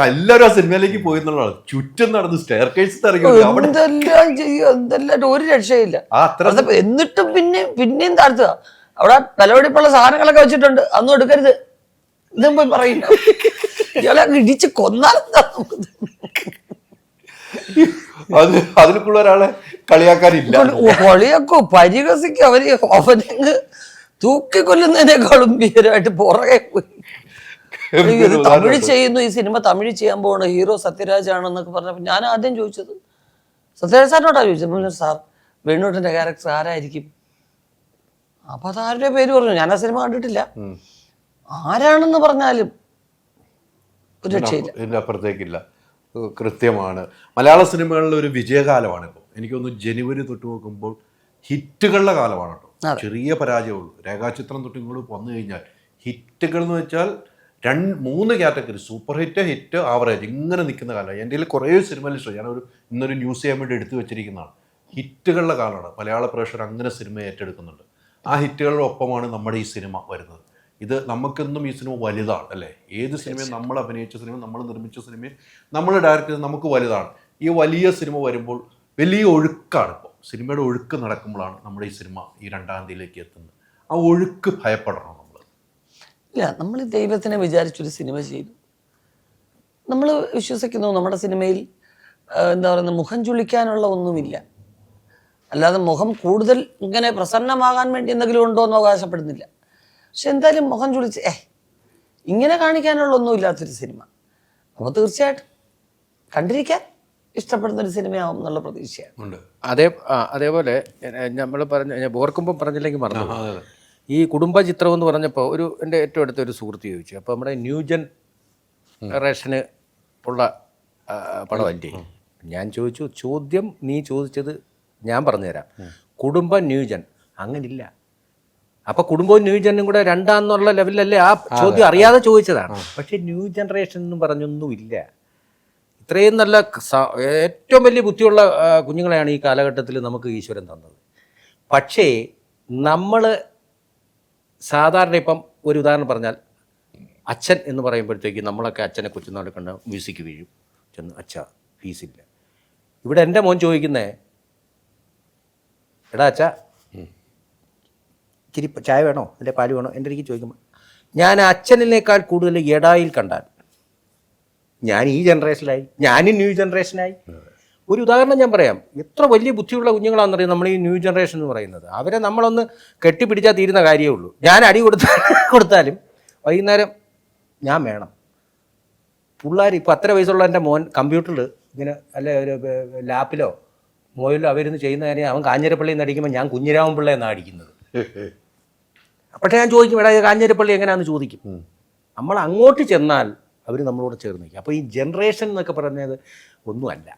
എല്ലാവരും ആ സിനിമയിലേക്ക് പോയി എന്നുള്ളതാണ്. ചുറ്റും നടന്ന് സ്റ്റെയർ കേസ് എന്തെല്ലാം ചെയ്യും, എന്തെല്ലാം ഒരു രക്ഷയില്ല. എന്നിട്ടും പിന്നെയും താഴ്ത്തുക. അവിടെ വിലപിടിപ്പുള്ള സാധനങ്ങളൊക്കെ വെച്ചിട്ടുണ്ട്, അന്നും എടുക്കരുത് ഇതും പോയി പറയില്ല. ഇയാളെ ഇടിച്ച് കൊന്നാലെന്താ നമുക്ക്? അതിനൊക്കെയുള്ള ഒരാളെ കളിയാക്കാനില്ല. കളിയാക്കോ പരിഹസിക്കും അവനെ തൂക്കിക്കൊല്ലുന്നതിനേക്കാളും ഭീകരമായിട്ട് പുറകെ പോയി ഇത് തമിഴ് ചെയ്യുന്നു, ഈ സിനിമ തമിഴ് ചെയ്യാൻ പോകണം, ഹീറോ സത്യരാജ് ആണെന്നൊക്കെ പറഞ്ഞപ്പോൾ ഞാൻ ആദ്യം ചോദിച്ചത് സത്യരാജ് സാറിനോടാണ് ചോദിച്ചത്, സാർ വേണുട്ടൻ്റെ ക്യാരക്ടർ ആരായിരിക്കും? അപ്പൊ അതാരുടെ പേര് പറഞ്ഞു. ഞാൻ ആ സിനിമ കണ്ടിട്ടില്ല, ആരാണെന്ന് പറഞ്ഞാലും ഒരു രക്ഷയില്ല, ഇതിൻ്റെ അപ്പുറത്തേക്കില്ല. കൃത്യമാണ്. മലയാള സിനിമകളിലെ ഒരു വിജയകാലമാണ് ഇപ്പോൾ. എനിക്കൊന്ന് ജനുവരി തൊട്ട് നോക്കുമ്പോൾ ഹിറ്റുകളുടെ കാലമാണ് കേട്ടോ. ചെറിയ പരാജയമുള്ളൂ. രേഖാചിത്രം തൊട്ട് ഇങ്ങോട്ട് വന്നു കഴിഞ്ഞാൽ ഹിറ്റുകൾ എന്ന് വെച്ചാൽ 2-3 കാറ്റഗറി, സൂപ്പർ ഹിറ്റ്, ആവറേജ്, ഇങ്ങനെ നിൽക്കുന്ന കാലമാണ്. എൻ്റെ കയ്യിൽ കുറേ സിനിമ ലിസ്റ്റ് ഇന്നൊരു ന്യൂസ് ചെയ്യാൻ വേണ്ടി എടുത്തു വെച്ചിരിക്കുന്നതാണ്. ഹിറ്റുകളുടെ കാലമാണ്. മലയാള പ്രേക്ഷകർ അങ്ങനെ സിനിമ ഏറ്റെടുക്കുന്നുണ്ട്. ആ ഹിറ്റുകളുടെ ഒപ്പമാണ് നമ്മുടെ ഈ സിനിമ വരുന്നത്. ഇത് നമുക്കെന്നും ഈ സിനിമ വലുതാണ് അല്ലേ? ഏത് സിനിമയും നമ്മൾ അഭിനയിച്ച സിനിമ, നമ്മൾ നിർമ്മിച്ച സിനിമയും നമ്മൾ ഡയറക്റ്റ് ചെയ്ത് നമുക്ക് വലുതാണ്. ഈ വലിയ സിനിമ വരുമ്പോൾ വലിയ ഒഴുക്കാണ് ഇപ്പോൾ. സിനിമയുടെ ഒഴുക്ക് നടക്കുമ്പോഴാണ് നമ്മുടെ ഈ സിനിമ ഈ 2-ാം തീയതിയിലേക്ക് എത്തുന്നത്. ആ ഒഴുക്ക് ഭയപ്പെടണം നമ്മൾ. ഇല്ല, നമ്മൾ ദൈവത്തിനെ വിചാരിച്ചൊരു സിനിമ ചെയ്തു. നമ്മൾ വിശ്വസിക്കുന്നു നമ്മുടെ സിനിമയിൽ എന്താ പറയുന്നത്, മുഖം ചുളിക്കാനുള്ള ഒന്നുമില്ല. അല്ലാതെ മുഖം കൂടുതൽ ഇങ്ങനെ പ്രസന്നമാകാൻ വേണ്ടി എന്തെങ്കിലും ഉണ്ടോ എന്ന് അവകാശപ്പെടുന്നില്ല. പക്ഷെ എന്തായാലും മുഖം ചുളിച്ച് ഇങ്ങനെ കാണിക്കാനുള്ള ഒന്നും ഇല്ലാത്തൊരു സിനിമ. അപ്പോൾ തീർച്ചയായിട്ടും കണ്ടിരിക്കാൻ ഇഷ്ടപ്പെടുന്നൊരു സിനിമയാവും എന്നുള്ള പ്രതീക്ഷയാണ്. ഉണ്ട്. അതേപോലെ നമ്മൾ പറഞ്ഞ ഓർക്കുമ്പോൾ പറഞ്ഞില്ലെങ്കിൽ മറന്നു. ഈ കുടുംബ ചിത്രം എന്ന് പറഞ്ഞപ്പോൾ എൻ്റെ ഏറ്റവും അടുത്ത ഒരു സുഹൃത്ത് ചോദിച്ചു, അപ്പോൾ നമ്മുടെ ന്യൂ ജനറേഷന് ഉള്ള പടമല്ലേ? ഞാൻ ചോദിച്ചു, ചോദ്യം നീ ചോദിച്ചത് ഞാൻ പറഞ്ഞുതരാം. കുടുംബ ന്യൂജൻ അങ്ങനില്ല. അപ്പോൾ കുടുംബവും ന്യൂജനും കൂടെ രണ്ടാന്നുള്ള ലെവലിലല്ലേ ആ ചോദ്യം അറിയാതെ ചോദിച്ചതാണ്. പക്ഷേ ന്യൂ ജനറേഷൻ എന്നും പറഞ്ഞൊന്നുമില്ല. ഇത്രയും നല്ല ഏറ്റവും വലിയ ബുദ്ധിയുള്ള കുഞ്ഞുങ്ങളെയാണ് ഈ കാലഘട്ടത്തിൽ നമുക്ക് ഈശ്വരൻ തന്നത്. പക്ഷേ നമ്മൾ സാധാരണ ഇപ്പം ഒരു ഉദാഹരണം പറഞ്ഞാൽ, അച്ഛൻ എന്ന് പറയുമ്പോഴത്തേക്ക് നമ്മളൊക്കെ അച്ഛനെ കൊച്ചുനാൾ കണ്ട മ്യൂസിക് വീഴും, ചെന്ന് അച്ഛ ഫീസില്ല. ഇവിടെ എൻ്റെ മോൻ ചോദിക്കുന്നേ, എടാ അച്ഛ ഇച്ചിരി ചായ വേണോ അല്ലെ പാല് വേണോ? എൻ്റെ അടുത്ത് ചോദിക്കുമ്പോൾ ഞാൻ അച്ഛനിനേക്കാൾ കൂടുതൽ എടായിൽ കണ്ടാൽ ഞാൻ ഈ ജനറേഷനിലായി, ഞാനും ന്യൂ ജനറേഷനായി. ഒരു ഉദാഹരണം ഞാൻ പറയാം. എത്ര വലിയ ബുദ്ധിയുള്ള കുഞ്ഞുങ്ങളാണെന്നറിയാം നമ്മൾ ഈ ന്യൂ ജനറേഷൻ എന്ന് പറയുന്നത്. അവരെ നമ്മളൊന്ന് കെട്ടിപ്പിടിച്ചാൽ തീരുന്ന കാര്യമേ ഉള്ളൂ. ഞാൻ അടി കൊടുത്താലും വൈകുന്നേരം ഞാൻ വേണം. പിള്ളേർ ഇപ്പോൾ അത്ര വയസ്സുള്ള എൻ്റെ മോൻ കമ്പ്യൂട്ടറിൽ ഇങ്ങനെ അല്ലെ ഒരു ലാപ്പിലോ മൊബൈലിലോ അവരിന്ന് ചെയ്യുന്ന കാര്യം അവൻ കാഞ്ഞിരപ്പള്ളിയിൽ നിന്ന് അടിക്കുമ്പോൾ ഞാൻ കുഞ്ഞിരാമൻ പിള്ള എന്നാണ് അടിക്കുന്നത്. പക്ഷേ ഞാൻ ചോദിക്കും, എടാ കാഞ്ഞിരപ്പള്ളി എങ്ങനെയാണെന്ന് ചോദിക്കും. നമ്മൾ അങ്ങോട്ട് ചെന്നാൽ അവർ നമ്മളോട് ചേർന്ന് നിൽക്കും. അപ്പോൾ ഈ ജനറേഷൻ എന്നൊക്കെ പറയുന്നത് ഒന്നുമല്ല,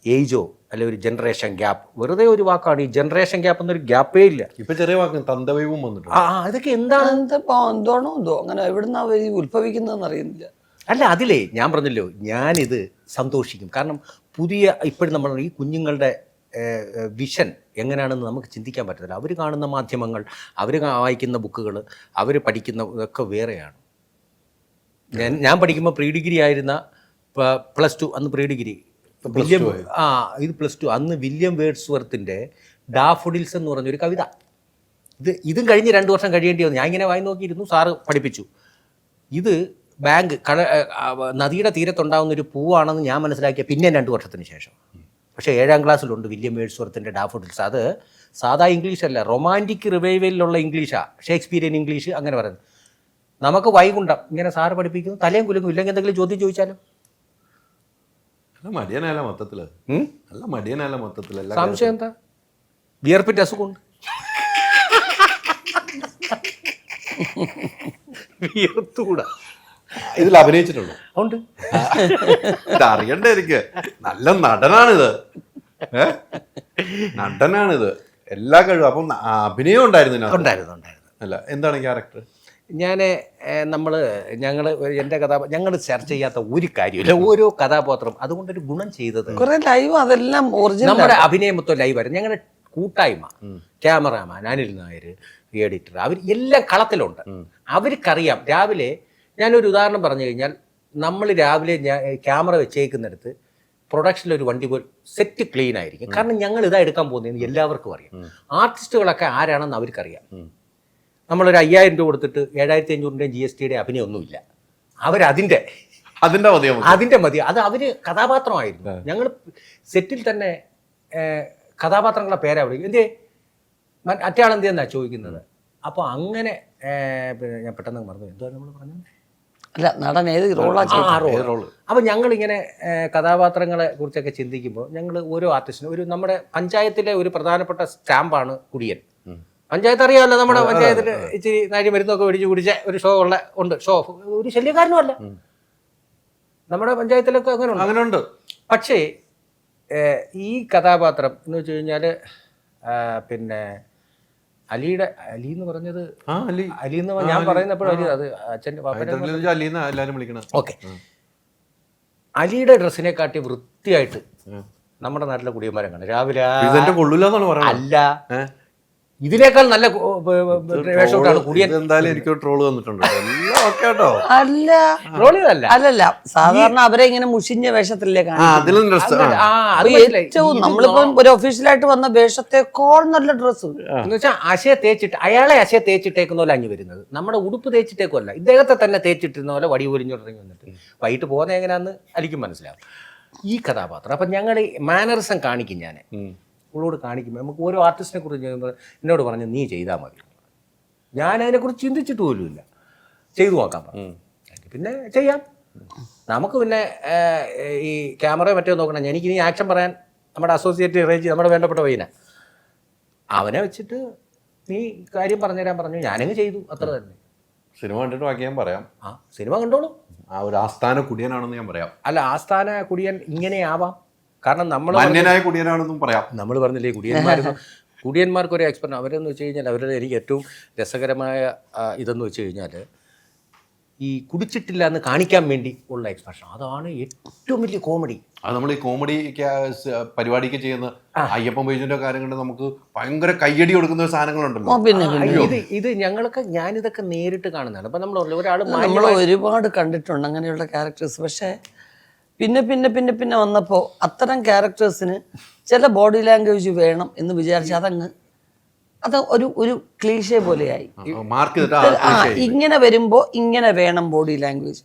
ഏജോ അല്ലെ ഒരു ജനറേഷൻ ഗ്യാപ്പ്, വെറുതെ ഒരു വാക്കാണ്. ഈ ജനറേഷൻ ഗ്യാപ്പ് എന്നൊരു ഗ്യാപ്പേ ഇല്ല. ഇപ്പൊ ചെറിയ വാക്ക് തന്തവൈവും വന്നിട്ടുണ്ട്. അതൊക്കെ എന്താണ്, എന്താണോ എന്തോ അങ്ങനെ എവിടുന്ന അവർ ഉത്ഭവിക്കുന്നതെന്ന് അറിയുന്നില്ല. അല്ല അതിലേ ഞാൻ പറഞ്ഞല്ലോ, ഞാനിത് സന്തോഷിക്കും. കാരണം പുതിയ ഇപ്പോഴും നമ്മൾ ഈ കുഞ്ഞുങ്ങളുടെ വിഷൻ എങ്ങനെയാണെന്ന് നമുക്ക് ചിന്തിക്കാൻ പറ്റത്തില്ല. അവർ കാണുന്ന മാധ്യമങ്ങൾ, അവർ വായിക്കുന്ന ബുക്കുകൾ, അവർ പഠിക്കുന്ന ഇതൊക്കെ വേറെയാണ്. ഞാൻ പഠിക്കുമ്പോൾ പ്രീ ഡിഗ്രി ആയിരുന്ന +2, അന്ന് പ്രീ ഡിഗ്രി ഇത് +2. അന്ന് വില്യം വേർഡ്സ്വർത്തിൻ്റെ ഡാഫോഡിൽസ് എന്ന് പറഞ്ഞൊരു കവിത, ഇതും കഴിഞ്ഞ് 2 വർഷം കഴിയേണ്ടി വന്നു. ഞാൻ ഇങ്ങനെ വായി നോക്കിയിരുന്നു, സാറ് പഠിപ്പിച്ചു. ഇത് നദിയുടെ തീരത്തുണ്ടാകുന്നൊരു പൂവാണെന്ന് ഞാൻ മനസ്സിലാക്കിയ പിന്നെ 2 വർഷത്തിന് ശേഷം. പക്ഷേ 7ാം ക്ലാസ്സിലുണ്ട് വില്യം വേർഡ്സ്വർത്തിൻ്റെ ഡാഫോഡിൽസ്. അത് സാധാ ഇംഗ്ലീഷല്ല, റൊമാൻറ്റിക് റിവൈവലിലുള്ള ഇംഗ്ലീഷാണ്, ഷേക്സ്പിയറിയൻ ഇംഗ്ലീഷ് അങ്ങനെ പറയുന്നത്. നമുക്ക് വൈകുണ്ഠം ഇങ്ങനെ സാറ് പഠിപ്പിക്കുന്നു, തലയും കുലുങ്ങും. ഇല്ലെങ്കിൽ എന്തെങ്കിലും ചോദ്യം ചോദിച്ചാലും മടിയനല്ല മൊത്തത്തില്, നല്ല മടിയനല്ല മൊത്തത്തില്. സംശയം എന്താ? വിയർപ്പിൻ്റെ അസുഖമുണ്ട്, വിയർത്തുകൂടാ. ഇതിൽ അഭിനയിച്ചിട്ടുള്ളൂ ഉണ്ട്, അറിയണ്ടേ എനിക്ക്. നല്ല നടനാണിത്, നടനാണിത്, എല്ലാ കഴിവും. അപ്പം അഭിനയം ഉണ്ടായിരുന്നു അല്ല? എന്താണ് ക്യാരക്ടർ? ഞങ്ങൾ എൻ്റെ ഞങ്ങൾ ചർച്ച ചെയ്യാത്ത ഒരു കാര്യമില്ല. ഓരോ കഥാപാത്രം അതുകൊണ്ടൊരു ഗുണം ചെയ്തത് അതെല്ലാം നമ്മുടെ അഭിനയം മൊത്തം ലൈവായിരുന്നു. ഞങ്ങളുടെ കൂട്ടായ്മ, ക്യാമറാമാൻ അനിൽ നായർ, എഡിറ്റർ, അവർ എല്ലാം കളത്തിലുണ്ട്. അവർക്കറിയാം. രാവിലെ ഞാനൊരു ഉദാഹരണം പറഞ്ഞു കഴിഞ്ഞാൽ, നമ്മൾ രാവിലെ ക്യാമറ വെച്ചേക്കുന്നിടത്ത് പ്രൊഡക്ഷനിലൊരു വണ്ടി പോലും സെറ്റ് ക്ലീൻ ആയിരിക്കും. കാരണം ഞങ്ങൾ ഇതാ എടുക്കാൻ പോകുന്നതെന്ന് എല്ലാവർക്കും അറിയാം. ആർട്ടിസ്റ്റുകളൊക്കെ ആരാണെന്ന് അവർക്കറിയാം. നമ്മളൊരു 5000 രൂപ കൊടുത്തിട്ട് 7500 GSTയുടെ അഭിനയമൊന്നുമില്ല. അവരതിൻ്റെ മതി. അത് അവർ കഥാപാത്രമായിരുന്നു. ഞങ്ങൾ സെറ്റിൽ തന്നെ കഥാപാത്രങ്ങളുടെ പേരാ വിളിക്കും. എന്തേ മറ്റാളെന്തെന്നാ ചോദിക്കുന്നത്. അപ്പോൾ അങ്ങനെ ഞാൻ പെട്ടെന്ന് മറന്നു, എന്തോ നമ്മൾ പറഞ്ഞത്. അല്ല, നടൻ ഏത് റോള്. അപ്പോൾ ഞങ്ങളിങ്ങനെ കഥാപാത്രങ്ങളെ കുറിച്ചൊക്കെ ചിന്തിക്കുമ്പോൾ ഞങ്ങൾ ഓരോ ആർട്ടിസ്റ്റിനും നമ്മുടെ പഞ്ചായത്തിലെ ഒരു പ്രധാനപ്പെട്ട സ്റ്റാമ്പാണ് കുടിയൻ. പഞ്ചായത്ത് അറിയാമല്ലോ, നമ്മുടെ പഞ്ചായത്തിൽ ഇച്ചിരി നാഴി മരുന്നൊക്കെ മേടിച്ച് കുടിച്ച ഒരു ഷോ ഒരു ശല്യക്കാരനും അല്ല. നമ്മുടെ പഞ്ചായത്തിലൊക്കെ അങ്ങനെ ഉണ്ട്. പക്ഷേ ഈ കഥാപാത്രം എന്ന് വെച്ച് കഴിഞ്ഞാൽ പിന്നെ അലി എന്ന് പറഞ്ഞത് അലി എന്ന് ഞാൻ പറയുന്നപ്പോഴും അത് അച്ഛൻ്റെ ഓക്കെ. അലിയുടെ ഡ്രസ്സിനെ കാട്ടി വൃത്തിയായിട്ട് നമ്മുടെ നാട്ടിലെ കുടിയന്മാരെ കാണും. രാവിലെ അല്ല ഇതിനേക്കാൾ നല്ല വേഷമിട്ടാണ് കുടിയൻ. എന്തായാലും എനിക്ക് ട്രോള് വന്നിട്ടുണ്ട് എല്ലാം ഓക്കെ കേട്ടോ. അല്ല ട്രോളിയതല്ല. അല്ലല്ല, സാധാരണ അവരെ ഇങ്ങനെ മുഷിഞ്ഞ വേഷത്തിലല്ലേ കാണിക്കുന്നത്. അതിലും ഡ്രസ് അത് ഏറ്റവും നമ്മളിപ്പം ഒരു ഒഫീഷ്യലായിട്ട് വന്ന വേഷത്തെക്കാൾ നല്ല ഡ്രസ്സ്. എന്ന് വെച്ചാൽ അശയെ തേച്ചിട്ട് അയാളെ അശയെ തേച്ചിട്ടേക്കുന്ന പോലെ അഞ്ഞു വരുന്നത്, നമ്മുടെ ഉടുപ്പ് തേച്ചിട്ടേക്കുമല്ല, ഇദ്ദേഹത്തെ തന്നെ തേച്ചിട്ടിരുന്ന പോലെ വടി പൊലിഞ്ഞിറങ്ങി വന്നിട്ട് വൈകിട്ട് പോകുന്ന എങ്ങനെയാന്ന് എനിക്കും മനസ്സിലാവും ഈ കഥാപാത്രം. അപ്പം ഞങ്ങൾ മാനറിസം കാണിക്കും, ഞാൻ ഇവളോട് കാണിക്കുമ്പോൾ നമുക്ക് ഓരോ ആർട്ടിസ്റ്റിനെ കുറിച്ച് എന്നോട് പറഞ്ഞു നീ ചെയ്താൽ മതി. ഞാൻ അതിനെക്കുറിച്ച് ചിന്തിച്ചിട്ട് പോലുമില്ല, ചെയ്തു നോക്കാൻ പറഞ്ഞു. പിന്നെ ചെയ്യാം, നമുക്ക് പിന്നെ ഈ ക്യാമറ മറ്റോ നോക്കണം. എനിക്ക് ഇനി ആക്ഷൻ പറയാൻ നമ്മുടെ അസോസിയേറ്റ് റേഞ്ച് നമ്മുടെ വേണ്ടപ്പെട്ട പയ്യന, അവനെ വെച്ചിട്ട് നീ കാര്യം പറഞ്ഞുതരാൻ പറഞ്ഞു, ഞാനങ്ങ് ചെയ്തു, അത്ര തന്നെ. സിനിമ കണ്ടിട്ട് ബാക്കി ഞാൻ പറയാം. ആ സിനിമ കണ്ടോളൂ. ആ ഒരു ആസ്ഥാന കുടിയനാണെന്ന് ഞാൻ പറയാം. അല്ല, ആസ്ഥാന കുടിയൻ ഇങ്ങനെ ആവാം, കാരണം നമ്മൾ മാന്യനായ കുടിയനാണെന്നും പറയാം. നമ്മൾ പറഞ്ഞില്ലേ കുടിയന്മാർക്ക് ഒരു എക്സ്പെർട്ട് അവരെന്ന് വെച്ച് കഴിഞ്ഞാൽ അവരുടെ എനിക്ക് ഏറ്റവും രസകരമായ ഇതെന്ന് വെച്ച് കഴിഞ്ഞാൽ ഈ കുടിച്ചിട്ടില്ല എന്ന് കാണിക്കാൻ വേണ്ടി ഉള്ള എക്സ്പ്രഷൻ, അതാണ് ഏറ്റവും വലിയ കോമഡി. അത് നമ്മൾ ഈ കോമഡി പരിപാടിക്ക് ചെയ്യുന്ന അയ്യപ്പൻ ബൈജുവിന്റെ കാര്യം കൊണ്ട് നമുക്ക് ഭയങ്കര കയ്യടി കൊടുക്കുന്ന സാധനങ്ങളുണ്ടല്ലോ. ഇത് ഞങ്ങൾക്ക് ഞാനിതൊക്കെ നേരിട്ട് കാണുന്നതാണ്. അപ്പൊ നമ്മൾ ഒരാൾ നമ്മൾ ഒരുപാട് കണ്ടിട്ടുണ്ട് അങ്ങനെയുള്ള ക്യാരക്ടേഴ്സ്. പക്ഷേ പിന്നെ പിന്നെ പിന്നെ പിന്നെ വന്നപ്പോൾ അത്തരം ക്യാരക്ടേഴ്സിന് ചില ബോഡി ലാംഗ്വേജ് വേണം എന്ന് വിചാരിച്ച് അത് ഒരു ക്ലീഷേ പോലെയായി. ഇങ്ങനെ വരുമ്പോൾ ഇങ്ങനെ വേണം ബോഡി ലാംഗ്വേജ്,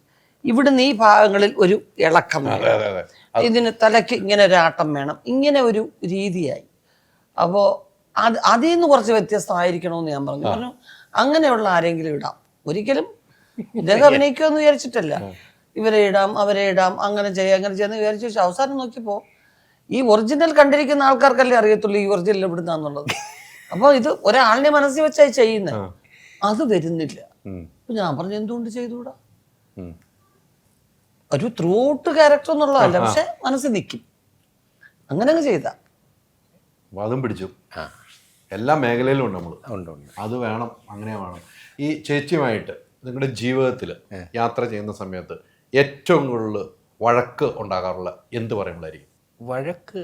ഇവിടുന്ന് ഈ ഭാഗങ്ങളിൽ ഒരു ഇളക്കം വേണം, ഇതിന് തലയ്ക്ക് ഇങ്ങനെ ഒരു ആട്ടം വേണം, ഇങ്ങനെ ഒരു രീതിയായി. അപ്പോൾ അതിൽ നിന്ന് കുറച്ച് വ്യത്യസ്തമായിരിക്കണമെന്ന് ഞാൻ പറഞ്ഞു. അങ്ങനെയുള്ള ആരെങ്കിലും ഇടാം, ഒരിക്കലും ഇദ്ദേഹം അഭിനയിക്കുമെന്ന് വിചാരിച്ചിട്ടല്ല. ഇവരെ ഇടാം അവരെ ഇടാം, അങ്ങനെ ചെയ്യാന്ന് വിചാരിച്ചു. പക്ഷെ അവസാനം നോക്കിയപ്പോൾ ഈ ഒറിജിനൽ കണ്ടിരിക്കുന്ന ആൾക്കാർക്കല്ലേ അറിയത്തുള്ളൂ ഈ ഒറിജിനൽ എവിടുന്നാന്നുള്ളത്. അപ്പോൾ ഇത് ഒരാളിനെ മനസ്സിൽ വെച്ചായി ചെയ്യുന്നത്, അത് വരുന്നില്ല. അപ്പൊ ഞാൻ പറഞ്ഞു എന്തുകൊണ്ട് ചെയ്തുകൂടാ, ഒരു ത്രൂ ഔട്ട് ക്യാരക്ടർ എന്നുള്ളതല്ല, പക്ഷെ മനസ്സിൽ നിൽക്കും, അങ്ങനെ അങ്ങ് ചെയ്താ അതും പിടിച്ചു. എല്ലാ മേഖലയിലും ഉണ്ട് നമ്മൾ, അത് വേണം, അങ്ങനെ വേണം. ഈ ചേച്ചിയുമായിട്ട് നിങ്ങളുടെ ജീവിതത്തിൽ യാത്ര ചെയ്യുന്ന സമയത്ത് ഏറ്റവും കൂടുതൽ വഴക്ക് ഉണ്ടാകാറുള്ള എന്ത് പറയുമ്പോഴായിരിക്കും? വഴക്ക്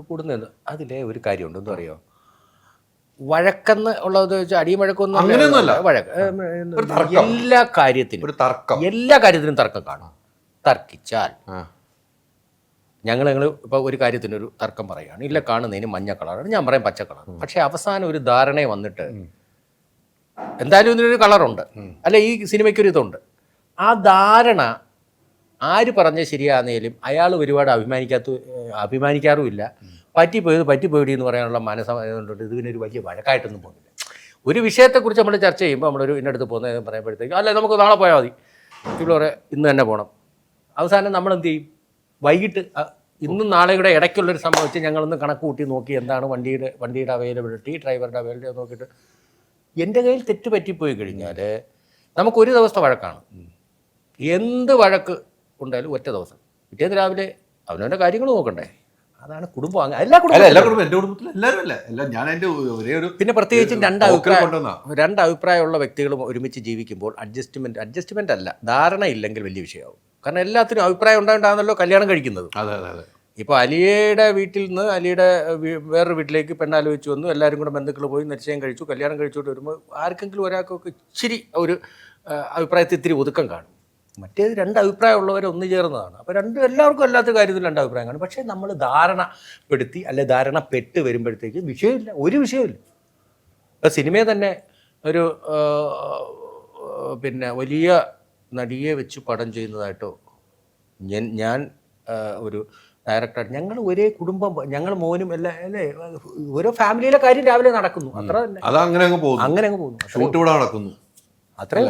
കൂടുന്നത് അതിലെ ഒരു കാര്യമുണ്ട്, എന്താ പറയുക, വഴക്കെന്ന് ഉള്ളത് വെച്ചാൽ അടിയും വഴക്കൊന്നും അങ്ങനെയൊന്നുമല്ല. വഴക്ക് എല്ലാ കാര്യത്തിനും തർക്കം കാണും. തർക്കിച്ചാൽ ഞങ്ങൾ ഇപ്പോൾ ഒരു കാര്യത്തിന് ഒരു തർക്കം പറയുകയാണ്, ഇല്ല കാണുന്നതിന് മഞ്ഞ കളറാണ്, ഞാൻ പറയും പച്ച കളർ. പക്ഷെ അവസാനം ഒരു ധാരണ വന്നിട്ട് എന്തായാലും ഇതിനൊരു കളറുണ്ട്, അല്ല ഈ സിനിമയ്ക്കൊരു ഇതുണ്ട്, ആ ധാരണ ആര് പറഞ്ഞ ശരിയാന്നേലും അയാൾ ഒരുപാട് അഭിമാനിക്കാറുമില്ല. പറ്റിപ്പോയി എന്ന് പറയാനുള്ള മനസ്സമായതുകൊണ്ട് ഇതിനൊരു വലിയ വഴക്കായിട്ടൊന്നും പോകുന്നില്ല. ഒരു വിഷയത്തെക്കുറിച്ച് നമ്മൾ ചർച്ച ചെയ്യുമ്പോൾ നമ്മളൊരു ഇന്നടുത്ത് പോകുന്നത് പറയുമ്പോഴത്തേക്കും അല്ല നമുക്ക് നാളെ പോയാൽ മതി, ഇവിടെ പറയാം ഇന്ന് തന്നെ പോകണം. അവസാനം നമ്മൾ എന്ത് ചെയ്യും, വൈകിട്ട് ഇന്നും നാളെ കൂടെ ഇടയ്ക്കുള്ളൊരു സംഭവം വെച്ച് ഞങ്ങളൊന്ന് കണക്ക് കൂട്ടി നോക്കി എന്താണ് വണ്ടിയുടെ അവൈലബിലിറ്റി, ഡ്രൈവറുടെ അവൈലബിലിറ്റി നോക്കിയിട്ട് എൻ്റെ കയ്യിൽ തെറ്റ് പറ്റിപ്പോയി കഴിഞ്ഞാൽ നമുക്കൊരു ദിവസത്തെ വഴക്കാണ്. എന്ത് വഴക്ക് ഉണ്ടായാലും ഒറ്റ ദിവസം, പിറ്റേന്ന് രാവിലെ അവനവൻ്റെ കാര്യങ്ങൾ നോക്കണ്ടേ. അതാണ് കുടുംബം. എല്ലാ കുടുംബം എൻ്റെ കുടുംബത്തിൽ എല്ലാവരും അല്ല, ഞാൻ എൻ്റെ ഒരേ ഒരു പിന്നെ പ്രത്യേകിച്ചും രണ്ട് അഭിപ്രായമുള്ള വ്യക്തികളും ഒരുമിച്ച് ജീവിക്കുമ്പോൾ അഡ്ജസ്റ്റ്മെന്റ് അല്ല, ധാരണ ഇല്ലെങ്കിൽ വലിയ വിഷയമാവും. കാരണം എല്ലാത്തിനും അഭിപ്രായം ഉണ്ടായിട്ടാണല്ലോ കല്യാണം കഴിക്കുന്നത്. അതെ അതെ അതെ. ഇപ്പോൾ അലിയയുടെ വീട്ടിൽ നിന്ന് അലിയുടെ വേറൊരു വീട്ടിലേക്ക് പെണ്ണാലോചിച്ച് വന്നു, എല്ലാവരും കൂടെ ബന്ധുക്കൾ പോയി നിശ്ചയം കഴിച്ചു, കല്യാണം കഴിച്ചുകൊണ്ട് വരുമ്പോൾ ആർക്കെങ്കിലും ഒരാൾക്കൊക്കെ ഇച്ചിരി ഒരു അഭിപ്രായത്തിൽ ഇത്തിരി ഒതുക്കം കാണും. മറ്റേത് രണ്ട് അഭിപ്രായമുള്ളവരെ ഒന്ന് ചേർന്നതാണ്. അപ്പോൾ എല്ലാവർക്കും അല്ലാത്ത കാര്യത്തിൽ രണ്ട് അഭിപ്രായം കാണും. പക്ഷേ നമ്മൾ ധാരണപ്പെടുത്തി അല്ലെ ധാരണപ്പെട്ട് വരുമ്പോഴത്തേക്ക് വിഷയമില്ല, ഒരു വിഷയമില്ല. ഇപ്പോൾ സിനിമയെ തന്നെ ഒരു പിന്നെ വലിയ നടിയെ വെച്ച് പടം ചെയ്യുന്നതായിട്ടോ ഞാൻ ഒരു ഡയറക്ടർ, ഞങ്ങൾ ഒരേ കുടുംബം, ഞങ്ങൾ മോനും എല്ലാം അല്ലേ, ഓരോ ഫാമിലിയിലെ കാര്യം രാവിലെ നടക്കുന്നു, അത്ര തന്നെ. അങ്ങനെ അങ്ങ് പോകുന്നു. ഷൂട്ട് ഇവിടെ നടക്കുന്നു, അത്രേ.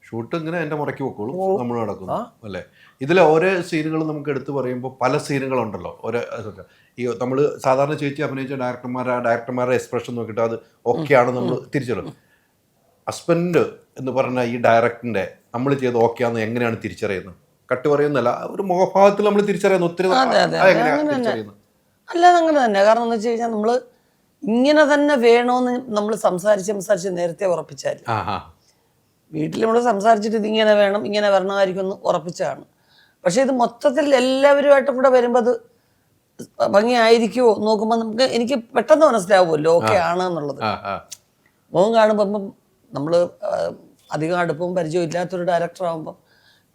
ഷൂട്ട് ഇങ്ങനെ എൻ്റെ മുറയ്ക്ക് പൊക്കോളും, നമ്മൾ നടക്കുന്നു അല്ലേ. ഇതിലെ ഓരോ സീനുകളും നമുക്ക് എടുത്തു പറയുമ്പോൾ പല സീനുകളുണ്ടല്ലോ. ഈ നമ്മൾ സാധാരണ ചേച്ചി അഭിനയിച്ച ഡയറക്ടർമാരുടെ എക്സ്പ്രഷൻ നോക്കിയിട്ട് അത് ഓക്കെയാണ് നമ്മൾ തിരിച്ചറിയും. ഹസ്ബൻഡ് എന്ന് പറഞ്ഞ ഈ ഡയറക്ടറിൻ്റെ നമ്മൾ ചെയ്ത് ഓക്കെയാന്ന് എങ്ങനെയാണ് തിരിച്ചറിയുന്നത്? കട്ട് പറയുന്നല്ല, ഒരു മുഖഭാഗത്തിൽ നമ്മൾ തിരിച്ചറിയുന്ന ഒത്തിരി അല്ലാതെ അങ്ങനെ തന്നെ. കാരണം എന്ന് വെച്ച് കഴിഞ്ഞാൽ നമ്മൾ ഇങ്ങനെ തന്നെ വേണമെന്ന് നമ്മൾ സംസാരിച്ച് നേരത്തെ ഉറപ്പിച്ചാൽ, വീട്ടിൽ നമ്മൾ സംസാരിച്ചിട്ട് ഇതിങ്ങനെ വേണം ഇങ്ങനെ വരണമായിരിക്കും എന്ന് ഉറപ്പിച്ചാണ്. പക്ഷെ ഇത് മൊത്തത്തിൽ എല്ലാവരുമായിട്ടും കൂടെ വരുമ്പോൾ അത് ഭംഗിയായിരിക്കുമോ നോക്കുമ്പോൾ എനിക്ക് പെട്ടെന്ന് മനസ്സിലാവുമല്ലോ ഓക്കെ ആണ് എന്നുള്ളത്. മുഖം കാണുമ്പോൾ ഇപ്പം നമ്മൾ അധികം അടുപ്പവും പരിചയവും ഇല്ലാത്തൊരു ഡയറക്ടർ ആകുമ്പം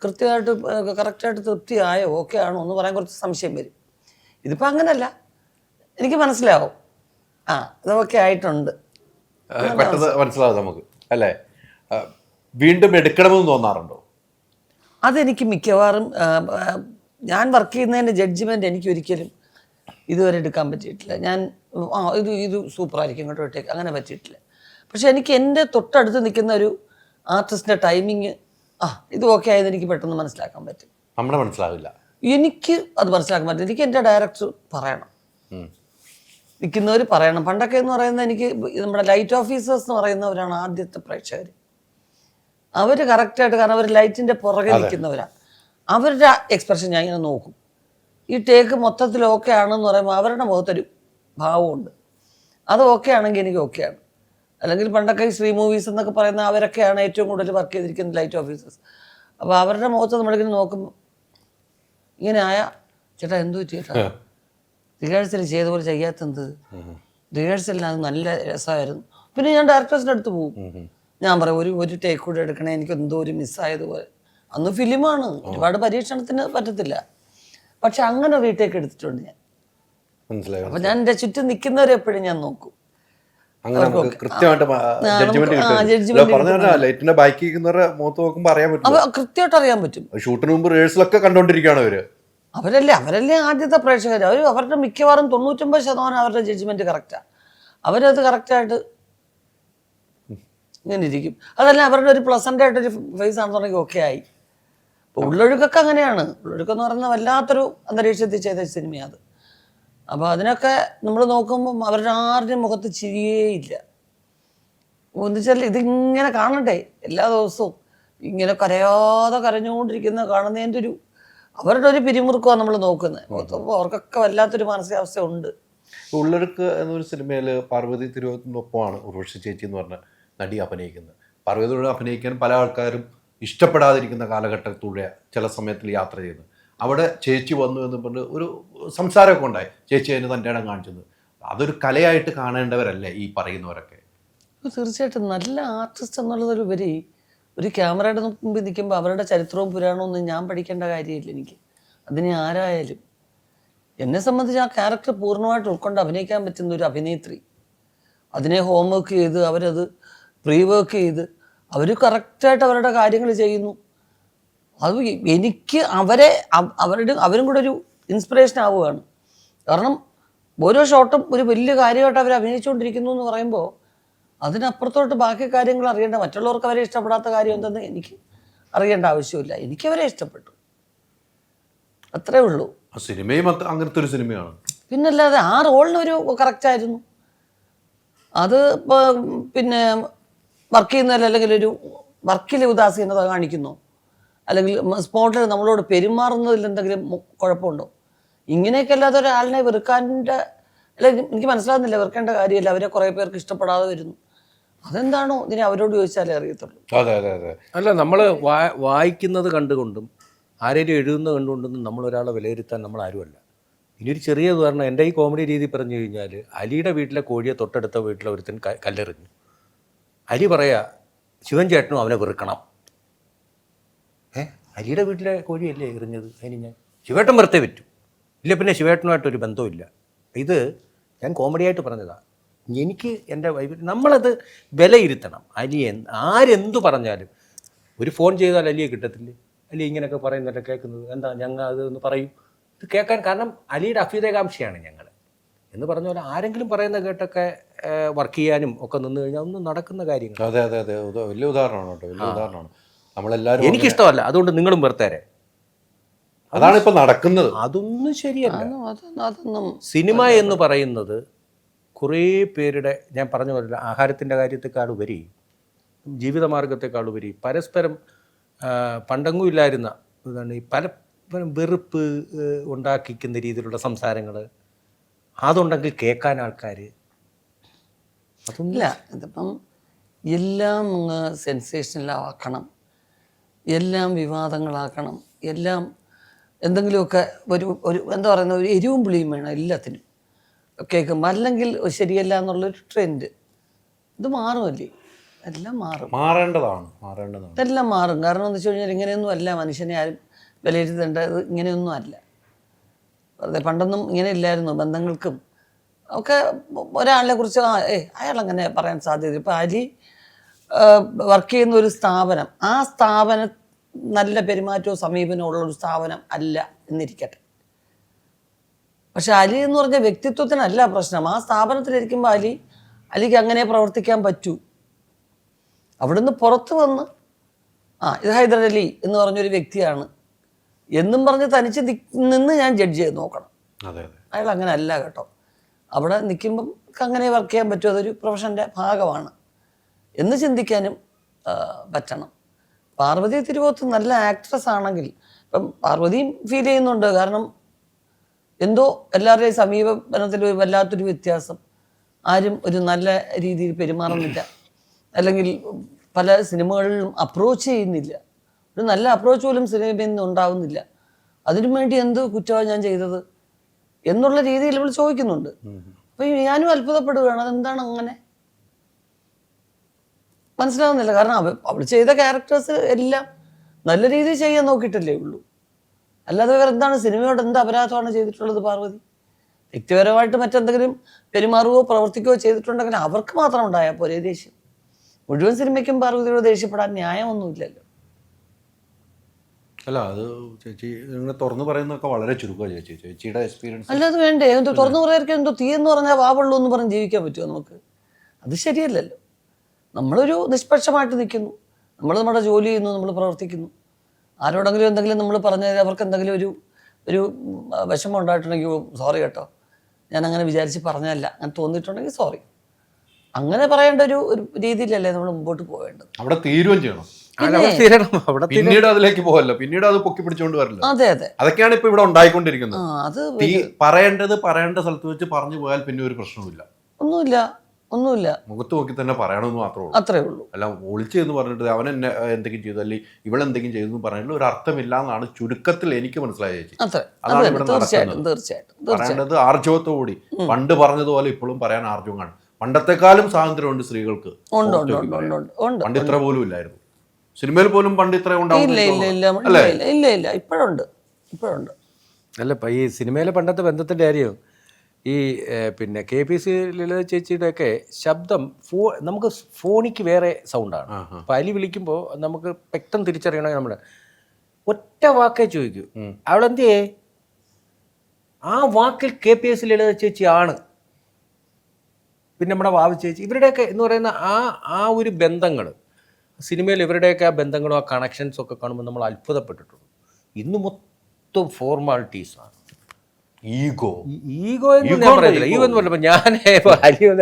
കൃത്യമായിട്ട് കറക്റ്റായിട്ട് തൃപ്തിയായോ ഓക്കെ ആണോ എന്ന് പറയാൻ കുറച്ച് സംശയം വരും. ഇതിപ്പോൾ അങ്ങനല്ല, എനിക്ക് മനസ്സിലാവും ഇതൊക്കെ ആയിട്ടുണ്ട്, പെട്ടെന്ന് മനസ്സിലാവും നമുക്ക് അല്ലേ. വീണ്ടും എടുക്കണമെന്ന് തോന്നാറുണ്ടോ? അതെനിക്ക് മിക്കവാറും ഞാൻ വർക്ക് ചെയ്യുന്നതിൻ്റെ ജഡ്ജ്മെൻറ്റ് എനിക്ക് ഒരിക്കലും ഇതുവരെ എടുക്കാൻ പറ്റിയിട്ടില്ല. ഞാൻ ഇത് സൂപ്പറായിരിക്കും ഇങ്ങോട്ട് വിട്ടേക്ക് അങ്ങനെ പറ്റിയിട്ടില്ല. പക്ഷെ എനിക്ക് എൻ്റെ തൊട്ടടുത്ത് നിൽക്കുന്ന ഒരു ആർട്ടിസ്റ്റിൻ്റെ ടൈമിങ് ഇത് ഓക്കെ ആയത് എനിക്ക് പെട്ടെന്ന് മനസ്സിലാക്കാൻ പറ്റും. നമ്മുടെ മനസ്സിലാവില്ല, എനിക്ക് അത് മനസ്സിലാക്കാൻ പറ്റും. എനിക്ക് എൻ്റെ ഡയറക്ടർ പറയണം, നിൽക്കുന്നവർ പറയണം. പണ്ടൊക്കെ എന്ന് പറയുന്നത് എനിക്ക് നമ്മുടെ ലൈറ്റ് ഓഫീസേഴ്സ് എന്ന് പറയുന്നവരാണ് ആദ്യത്തെ പ്രേക്ഷകർ. അവർ കറക്റ്റായിട്ട്, കാരണം അവർ ലൈറ്റിൻ്റെ പുറകെ നിൽക്കുന്നവരാണ്. അവരുടെ എക്സ്പ്രഷൻ ഞാൻ ഇങ്ങനെ നോക്കും. ഈ ടേക്ക് മൊത്തത്തിൽ ഓക്കെ ആണെന്ന് പറയുമ്പോൾ അവരുടെ മുഖത്തൊരു ഭാവമുണ്ട്, അത് ഓക്കെ ആണെങ്കിൽ എനിക്ക് ഓക്കെയാണ്. അല്ലെങ്കിൽ പണ്ടൊക്കെ ഈ ശ്രീ മൂവീസ് എന്നൊക്കെ പറയുന്ന അവരൊക്കെയാണ് ഏറ്റവും കൂടുതൽ വർക്ക് ചെയ്തിരിക്കുന്നത് ലൈറ്റ് ഓഫീസേഴ്സ്. അപ്പോൾ അവരുടെ മുഖത്ത് നമ്മളിങ്ങനെ നോക്കുമ്പോൾ ഇങ്ങനെ ചേട്ടാ എന്തു ചേട്ടാ റിഹേഴ്സൽ ചെയ്ത പോലെ ചെയ്യാത്തത്, റിഹേഴ്സലിന് അത് നല്ല രസമായിരുന്നു. പിന്നെ ഞാൻ ഡയറക്ടേഴ്സിൻ്റെ അടുത്ത് പോകും, ഞാൻ പറയും ഒരു ടേക്ക് കൂടെ എടുക്കണേ, എനിക്ക് എന്തോ ഒരു മിസ്സായതുപോലെ. അന്ന് ഫിലിമാണ്, ഒരുപാട് പരീക്ഷണത്തിന് പറ്റത്തില്ല, പക്ഷെ അങ്ങനെ റീടേക്ക് എടുത്തിട്ടുണ്ട് ഞാൻ. അപ്പം ഞാൻ എൻ്റെ ചുറ്റും നിൽക്കുന്നവരെ എപ്പോഴും ഞാൻ നോക്കും. അങ്ങനെ നമുക്ക് കൃത്യമായിട്ട് ലൈറ്റിന്റെ ബാക്കി മുഖത്ത് നോക്കുമ്പോൾ അറിയാൻ പറ്റും, കൃത്യമായിട്ട് അറിയാൻ പറ്റും. ഷൂട്ടിന് മുമ്പ് റിഹേഴ്സലൊക്കെ കണ്ടോണ്ടിരിക്കുകയാണ് അവരല്ലേ ആദ്യത്തെ പ്രേക്ഷകർ. അവരുടെ മിക്കവാറും 99% അവരുടെ ജഡ്ജ്മെന്റ് കറക്റ്റാണ്. അവരത് കറക്റ്റായിട്ട് ഇങ്ങനെ ഇരിക്കും. അതല്ല അവരുടെ ഒരു പ്ലസന്റ് ആയിട്ടൊരു ഫേസ് ആണെന്നുണ്ടെങ്കിൽ ഓക്കെ ആയി. അപ്പോൾ ഉള്ളൊഴുക്കൊക്കെ അങ്ങനെയാണ്. ഉള്ളൊഴുക്കെന്ന് പറയുന്ന വല്ലാത്തൊരു അന്തരീക്ഷത്തിൽ ചെയ്ത സിനിമയാണ് അത്. അപ്പോൾ അതിനൊക്കെ നമ്മൾ നോക്കുമ്പം അവരുടെ ആരുടെയും മുഖത്ത് ചിരിയേ ഇല്ല. ഒന്നിച്ചാൽ ഇതിങ്ങനെ കാണണ്ടേ എല്ലാ ദിവസവും ഇങ്ങനെ കരഞ്ഞുകൊണ്ടിരിക്കുന്ന കാണുന്നതിൻ്റെ അവരുടെ ഒരു പിരിമുറുക്കമാണ് നമ്മൾ നോക്കുന്നത്. അവർക്കൊക്കെ വല്ലാത്തൊരു മാനസികാവസ്ഥ ഉണ്ട്. ഉള്ളൊഴുക്ക് എന്നൊരു സിനിമയിൽ പാർവതി തിരുവോത്തിനൊപ്പമാണ് ഉർവശി ചേച്ചി എന്ന് പറഞ്ഞ നടി അഭിനയിക്കുന്നത്. പാർവതിയോട് അഭിനയിക്കാൻ പല ആൾക്കാരും ഇഷ്ടപ്പെടാതിരിക്കുന്ന കാലഘട്ടത്തിലൂടെ ചില സമയത്തിൽ യാത്ര ചെയ്യുന്നത്. അവിടെ ചേച്ചി വന്നു എന്ന് പറഞ്ഞ് ഒരു സംസാരമൊക്കെ ഉണ്ടായി, ചേച്ചി അതിന് തൻ്റെ ഇടം കാണിച്ചത്. അതൊരു കലയായിട്ട് കാണേണ്ടവരല്ലേ ഈ പറയുന്നവരൊക്കെ? തീർച്ചയായിട്ടും നല്ല ആർട്ടിസ്റ്റ് എന്നുള്ളതിലുപരി ഒരു ക്യാമറയുടെ മുമ്പിൽ നിൽക്കുമ്പോൾ അവരുടെ ചരിത്രവും പുരാണവും ഒന്നും ഞാൻ പഠിക്കേണ്ട കാര്യമില്ല എനിക്ക്. അതിന് ആരായാലും എന്നെ സംബന്ധിച്ച് ആ ക്യാരക്ടർ പൂർണ്ണമായിട്ട് ഉൾക്കൊണ്ട് അഭിനയിക്കാൻ പറ്റുന്ന ഒരു അഭിനേത്രി, അതിനെ ഹോംവർക്ക് ചെയ്ത് അവരത് പ്രീ വർക്ക് ചെയ്ത് അവർ കറക്റ്റായിട്ട് അവരുടെ കാര്യങ്ങൾ ചെയ്യുന്നു. അത് എനിക്ക് അവരും കൂടെ ഒരു ഇൻസ്പിറേഷൻ ആവുകയാണ്. കാരണം ഓരോ ഷോട്ടും ഒരു വലിയ കാര്യമായിട്ട് അവർ അഭിനയിച്ചുകൊണ്ടിരിക്കുന്നു എന്ന് പറയുമ്പോൾ അതിനപ്പുറത്തോട്ട് ബാക്കി കാര്യങ്ങൾ അറിയേണ്ട, മറ്റുള്ളവർക്ക് അവരെ ഇഷ്ടപ്പെടാത്ത കാര്യം എന്തെന്ന് എനിക്ക് അറിയേണ്ട ആവശ്യമില്ല. എനിക്കവരെ ഇഷ്ടപ്പെട്ടു, അത്രേ ഉള്ളൂ. സിനിമയും അങ്ങനത്തെ ഒരു സിനിമയാണ്. പിന്നല്ലാതെ ആ റോളിനൊരു കറക്റ്റായിരുന്നു. അത് പിന്നെ വർക്ക് ചെയ്യുന്നതിൽ അല്ലെങ്കിൽ ഒരു വർക്കിൽ ഉദാസീനത കാണിക്കുന്നു, അല്ലെങ്കിൽ സ്പോട്ടിൽ നമ്മളോട് പെരുമാറുന്നതിൽ എന്തെങ്കിലും കുഴപ്പമുണ്ടോ, ഇങ്ങനെയൊക്കെ അല്ലാതെ ഒരാളിനെ വെറുക്കാൻ്റെ അല്ലെങ്കിൽ എനിക്ക് മനസ്സിലാകുന്നില്ല. വെറുക്കേണ്ട കാര്യമില്ല. അവരെ കുറേ പേർക്ക് ഇഷ്ടപ്പെടാതെ വരുന്നു. അതെന്താണോ ഇതിനെ അവരോട് ചോദിച്ചാലേ അറിയത്തുള്ളൂ. അല്ല, നമ്മൾ വായിക്കുന്നത് കണ്ടുകൊണ്ടും ആരെങ്കിലും എഴുതുന്നത് കണ്ടുകൊണ്ടൊന്നും നമ്മളൊരാളെ വിലയിരുത്താൻ നമ്മൾ ആരുമല്ല. ഇനിയൊരു ചെറിയ ഉദാഹരണം, എൻ്റെ ഈ കോമഡി രീതി പറഞ്ഞു കഴിഞ്ഞാൽ, അലിയുടെ വീട്ടിലെ കോഴിയെ തൊട്ടടുത്ത വീട്ടിലെ ഒരുത്തൻ കല്ലെറിഞ്ഞു. അലി പറയാ ശിവൻ ചേട്ടനും അവനെ വെറുക്കണം. അലിയുടെ വീട്ടിലെ കോഴിയല്ലേ എറിഞ്ഞത്, അതിന് ശിവേട്ടൻ വെറുതെ പറ്റും ഇല്ല, പിന്നെ ശിവേട്ടനുമായിട്ടൊരു ബന്ധവുമില്ല. ഇത് ഞാൻ കോമഡിയായിട്ട് പറഞ്ഞതാണ്. എനിക്ക് എൻ്റെ നമ്മളത് വിലയിരുത്തണം. അലി ആരെന്തു പറഞ്ഞാലും ഒരു ഫോൺ ചെയ്താൽ അലിയെ കിട്ടത്തില്ലേ? അലി ഇങ്ങനെയൊക്കെ പറയുന്നതൊക്കെ കേൾക്കുന്നത് എന്താ, ഞങ്ങൾ അത് ഒന്ന് പറയും, ഇത് കേൾക്കാൻ. കാരണം അലിയുടെ അഭ്യുദയകാംക്ഷയാണ് ഞങ്ങൾ എന്ന് പറഞ്ഞ പോലെ ആരെങ്കിലും പറയുന്ന കേട്ടൊക്കെ വർക്ക് ചെയ്യാനും ഒക്കെ നിന്ന് കഴിഞ്ഞാൽ ഒന്നും നടക്കുന്ന കാര്യങ്ങൾ. അതെ അതെ അതെ, വലിയ ഉദാഹരണമാണ് കേട്ടോ, വലിയ ഉദാഹരണമാണ്. നമ്മളെല്ലാവരും എനിക്കിഷ്ടമല്ല, അതുകൊണ്ട് നിങ്ങളും വെറുത്തേരെ. അതാണ് ഇപ്പം നടക്കുന്നത്. അതൊന്നും ശരിയല്ല. അതൊന്നും സിനിമ എന്ന് പറയുന്നത് കുറേ പേരുടെ, ഞാൻ പറഞ്ഞ പോലെ ആഹാരത്തിൻ്റെ കാര്യത്തെക്കാളുപരി ജീവിതമാർഗത്തെക്കാളുപരി പരസ്പരം പണ്ടെങ്ങും ഇല്ലായിരുന്ന ഇതാണ് ഈ പരസ്പരം വെറുപ്പ് ഉണ്ടാക്കിക്കുന്ന രീതിയിലുള്ള സംസാരങ്ങൾ. അതുണ്ടെങ്കിൽ കേൾക്കാൻ ആൾക്കാർ അതൊന്നുമില്ല. ഇതിപ്പം എല്ലാം സെൻസേഷനലാക്കണം, എല്ലാം വിവാദങ്ങളാക്കണം, എല്ലാം എന്തെങ്കിലുമൊക്കെ ഒരു എന്താ പറയുന്ന ഒരു എരിവും പുളിയും വേണം എല്ലാത്തിനും കേൾക്കുമ്പോൾ, അല്ലെങ്കിൽ ശരിയല്ല എന്നുള്ളൊരു ട്രെൻഡ്. ഇത് മാറുമല്ലേ, എല്ലാം മാറും, മാറേണ്ടതാണ്. ഇതെല്ലാം മാറും. കാരണം എന്ന് വെച്ച് കഴിഞ്ഞാൽ ഇങ്ങനെയൊന്നും അല്ല മനുഷ്യനെ ആരും വിലയിരുത്തേണ്ടത്, ഇങ്ങനെയൊന്നും അല്ല. അതെ, പണ്ടൊന്നും ഇങ്ങനെ ഇല്ലായിരുന്നു. ബന്ധങ്ങൾക്കും ഒക്കെ ഒരാളെ കുറിച്ച് അയാളങ്ങനെ പറയാൻ സാധ്യത. ഇപ്പം അലി വർക്ക് ചെയ്യുന്ന ഒരു സ്ഥാപനം, ആ സ്ഥാപനം നല്ല പെരുമാറ്റവും സമീപനവും ഉള്ളൊരു സ്ഥാപനം അല്ല എന്നിരിക്കട്ടെ. പക്ഷെ അലി എന്ന് പറഞ്ഞ വ്യക്തിത്വത്തിനല്ല പ്രശ്നം. ആ സ്ഥാപനത്തിലിരിക്കുമ്പോൾ അലിക്ക് അങ്ങനെ പ്രവർത്തിക്കാൻ പറ്റൂ. അവിടുന്ന് പുറത്ത് വന്ന് ഇത് ഹൈദർ അലി എന്ന് പറഞ്ഞൊരു വ്യക്തിയാണ് എന്നും പറഞ്ഞ് തനിച്ച് നിന്ന് ഞാൻ ജഡ്ജ് ചെയ്ത് നോക്കണം. അയാൾ അങ്ങനെ അല്ല കേട്ടോ. അവിടെ നിൽക്കുമ്പം അങ്ങനെ വർക്ക് ചെയ്യാൻ പറ്റും, അതൊരു പ്രൊഫഷൻ്റെ ഭാഗമാണ് എന്ന് ചിന്തിക്കാനും പറ്റണം. പാർവതി തിരുവോത്ത് നല്ല ആക്ട്രസ് ആണെങ്കിൽ ഇപ്പം പാർവതിയും ഫീൽ ചെയ്യുന്നുണ്ട്. കാരണം എന്തോ എല്ലാവരുടെയും സമീപനത്തിൽ വല്ലാത്തൊരു വ്യത്യാസം. ആരും ഒരു നല്ല രീതിയിൽ പെരുമാറുന്നില്ല, അല്ലെങ്കിൽ പല സിനിമകളിലും അപ്രോച്ച് ചെയ്യുന്നില്ല. ഒരു നല്ല അപ്രോച്ച് പോലും സിനിമയിൽ നിന്ന് ഉണ്ടാവുന്നില്ല. അതിനു വേണ്ടി എന്ത് കുറ്റമാണ് ഞാൻ ചെയ്തത് എന്നുള്ള രീതിയിൽ ഇവൾ ചോദിക്കുന്നുണ്ട്. അപ്പം ഞാനും അത്ഭുതപ്പെടുകയാണ്, അതെന്താണ് അങ്ങനെ മനസ്സിലാവുന്നില്ല. കാരണം അവൾ ചെയ്ത ക്യാരക്ടേഴ്സ് എല്ലാം നല്ല രീതിയിൽ ചെയ്യാൻ നോക്കിയിട്ടല്ലേ ഉള്ളൂ. അല്ലാതെ വേറെ എന്താണ് സിനിമയോട് എന്ത് അപരാധമാണ് ചെയ്തിട്ടുള്ളത് പാർവതി? വ്യക്തിപരമായിട്ട് മറ്റെന്തെങ്കിലും പെരുമാറുകയോ പ്രവർത്തിക്കുകയോ ചെയ്തിട്ടുണ്ടെങ്കിൽ അവർക്ക് മാത്രം ഉണ്ടായാൽ പോരെ ദേഷ്യം. മുഴുവൻ സിനിമയ്ക്കും പാർവതിയോട് ദേഷ്യപ്പെടാൻ ന്യായമൊന്നുമില്ലല്ലോ. അല്ല, അത് ചേച്ചി ഇങ്ങനെ തുറന്നു പറയുന്നതൊക്കെ വളരെ ചുരുക്കമാണ് ചേച്ചിയുടെ എക്സ്പീരിയൻസ്. അല്ലാതെ വേണ്ടേ, എന്തോ തുറന്നു പറയാർക്ക് എന്തോ തീയെന്ന് പറഞ്ഞാൽ വാവുള്ളൂ എന്ന് പറഞ്ഞ് ജീവിക്കാൻ പറ്റുമോ നമുക്ക്? അത് ശരിയല്ലല്ലോ. നമ്മളൊരു നിഷ്പക്ഷമായിട്ട് നിൽക്കുന്നു, നമ്മൾ നമ്മുടെ ജോലി ചെയ്യുന്നു, നമ്മൾ പ്രവർത്തിക്കുന്നു. ആരോടെങ്കിലും എന്തെങ്കിലും നമ്മൾ പറഞ്ഞാൽ അവർക്ക് എന്തെങ്കിലും ഒരു വിഷമം ഉണ്ടായിട്ടുണ്ടെങ്കിൽ സോറി കേട്ടോ, ഞാൻ അങ്ങനെ വിചാരിച്ച് പറഞ്ഞതല്ല, അങ്ങനെ തോന്നിയിട്ടുണ്ടെങ്കിൽ സോറി, അങ്ങനെ പറയേണ്ട ഒരു രീതിയിലല്ലേ നമ്മൾ മുമ്പോട്ട് പോവേണ്ടത്. അവിടെ തീരുകയും ചെയ്യണം, പിന്നീട് അതിലേക്ക് പോകല്ലോ, പിന്നീട് അത് പൊക്കി പിടിച്ചുകൊണ്ട് വരില്ല. അതെ അതെ, അതൊക്കെയാണ് ഇപ്പൊ ഇവിടെ ഉണ്ടായിക്കൊണ്ടിരിക്കുന്നത്. അത് പറയേണ്ട സ്ഥലത്ത് വെച്ച് പറഞ്ഞു പോയാൽ പിന്നെ ഒരു പ്രശ്നവുമില്ല, ഒന്നുമില്ല, മുഖത്ത് നോക്കി തന്നെ പറയണമെന്ന് മാത്രമേ ഉള്ളൂ. അത്രേ ഉള്ളൂ. അല്ല, ഒളിച്ച് എന്ന് പറഞ്ഞിട്ട് അവൻ എന്നെ എന്തെങ്കിലും ചെയ്തു അല്ലെങ്കിൽ ഇവളെന്തെങ്കിലും ചെയ്തു എന്ന് പറഞ്ഞിട്ട് ഒരു അർത്ഥമില്ല എന്നാണ് ചുരുക്കത്തിൽ എനിക്ക് മനസ്സിലായ ചേച്ചി. അതാണ് ഇവിടെ നടക്കുന്നത്. പറയേണ്ടത് ആർജവത്തോടുകൂടി, പണ്ട് പറഞ്ഞതുപോലെ ഇപ്പോഴും പറയാൻ ആർജവം കാണും. പണ്ടത്തെക്കാളും സ്വാതന്ത്ര്യമുണ്ട് സ്ത്രീകൾക്ക്. പണ്ട് ഇത്ര പോലും ഇല്ലായിരുന്നു. സിനിമയിൽ പോലും പണ്ട് ഇത്ര ഇല്ല, ഇപ്പോഴുണ്ട്. അല്ല, ഈ സിനിമയിലെ പണ്ടത്തെ ബന്ധത്തിൻ്റെ കാര്യം, ഈ പിന്നെ KPC ലളിത ചേച്ചിയുടെ ഒക്കെ ശബ്ദം നമുക്ക് ഫോണിക്ക് വേറെ സൗണ്ടാണ്. അപ്പം അലി വിളിക്കുമ്പോൾ നമുക്ക് പെട്ടെന്ന് തിരിച്ചറിയണമെങ്കിൽ നമ്മൾ ഒറ്റ വാക്കേ ചോദിക്കൂ, അവളെന്തേ, ആ വാക്കിൽ KPS ലളിത ചേച്ചി ആണ്. പിന്നെ നമ്മുടെ വാവ ചേച്ചി, ഇവരുടെയൊക്കെ എന്ന് പറയുന്ന ആ ഒരു ബന്ധങ്ങൾ സിനിമയിൽ, ഇവരുടെയൊക്കെ ആ ബന്ധങ്ങളും ആ കണക്ഷൻസും ഒക്കെ കാണുമ്പോൾ നമ്മൾ അത്ഭുതപ്പെട്ടിട്ടുണ്ട്. ഇന്ന് മൊത്തം ഫോർമാലിറ്റീസാണ്. ഈഗോ എന്ന് ഞാൻ പറയുന്നില്ല, ഈഗോ എന്ന് പറഞ്ഞപ്പോൾ ഞാൻ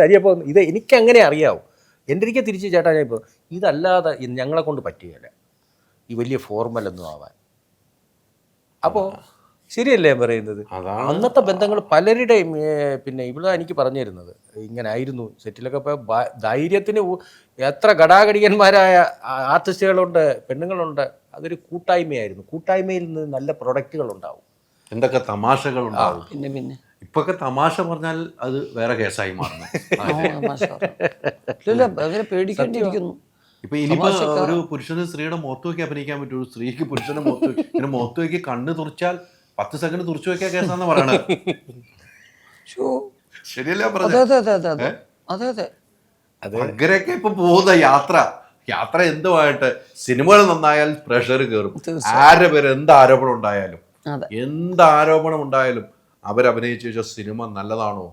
അരിയപ്പോൾ ഇത് എനിക്കങ്ങനെ അറിയാവും. എൻ്റെ എനിക്ക് തിരിച്ച് ചേട്ടാ, ഞാൻ ഇപ്പോൾ ഇതല്ലാതെ ഞങ്ങളെ കൊണ്ട് പറ്റുകയില്ല ഈ വലിയ ഫോർമലൊന്നും ആവാൻ. അപ്പോൾ ശരിയല്ലേ പറയുന്നത്? അന്നത്തെ ബന്ധങ്ങൾ പലരുടെയും പിന്നെ ഇവിടെ എനിക്ക് പറഞ്ഞു തരുന്നത് ഇങ്ങനെ ആയിരുന്നു. സെറ്റിലൊക്കെ ഇപ്പോൾ ധൈര്യത്തിന് എത്ര ഘടാഘടികന്മാരായ ആർട്ടിസ്റ്റുകളുണ്ട്, പെണ്ണുങ്ങളുണ്ട്. അതൊരു കൂട്ടായ്മയായിരുന്നു. കൂട്ടായ്മയിൽ നിന്ന് നല്ല പ്രൊഡക്റ്റുകൾ ഉണ്ടാവും, എന്തൊക്കെ തമാശകൾ ഉണ്ടാവും. പിന്നെ ഇപ്പൊക്കെ തമാശ പറഞ്ഞാൽ അത് വേറെ കേസായി മാറുന്നു. പേടിക്കേണ്ടിയിരിക്കുന്നു. ഇപ്പൊ ഇനിയിപ്പോ ഒരു പുരുഷന് സ്ത്രീയുടെ മുഖത്ത് നോക്കി അഭിനയിക്കാൻ പറ്റുള്ളൂ, സ്ത്രീക്ക് പുരുഷന്റെ മുഖത്ത് നോക്കി കണ്ണ് തുറച്ചാൽ 10 സെക്കൻഡ് തുറച്ചു വെക്കാൻ കേസാന്ന് പറയണത്. ശരിയല്ലേ പറഞ്ഞത്? അങ്ങനെയൊക്കെ ഇപ്പൊ പോകുന്ന യാത്ര എന്തുമായിട്ട് സിനിമകൾ നന്നായാൽ പ്രഷർ കയറും. ആരുടെ പേര് എന്ത് ആരോപണം ഉണ്ടായാലും അവരഭിനയിച്ച ശേഷം സിനിമ നല്ലതാണോ,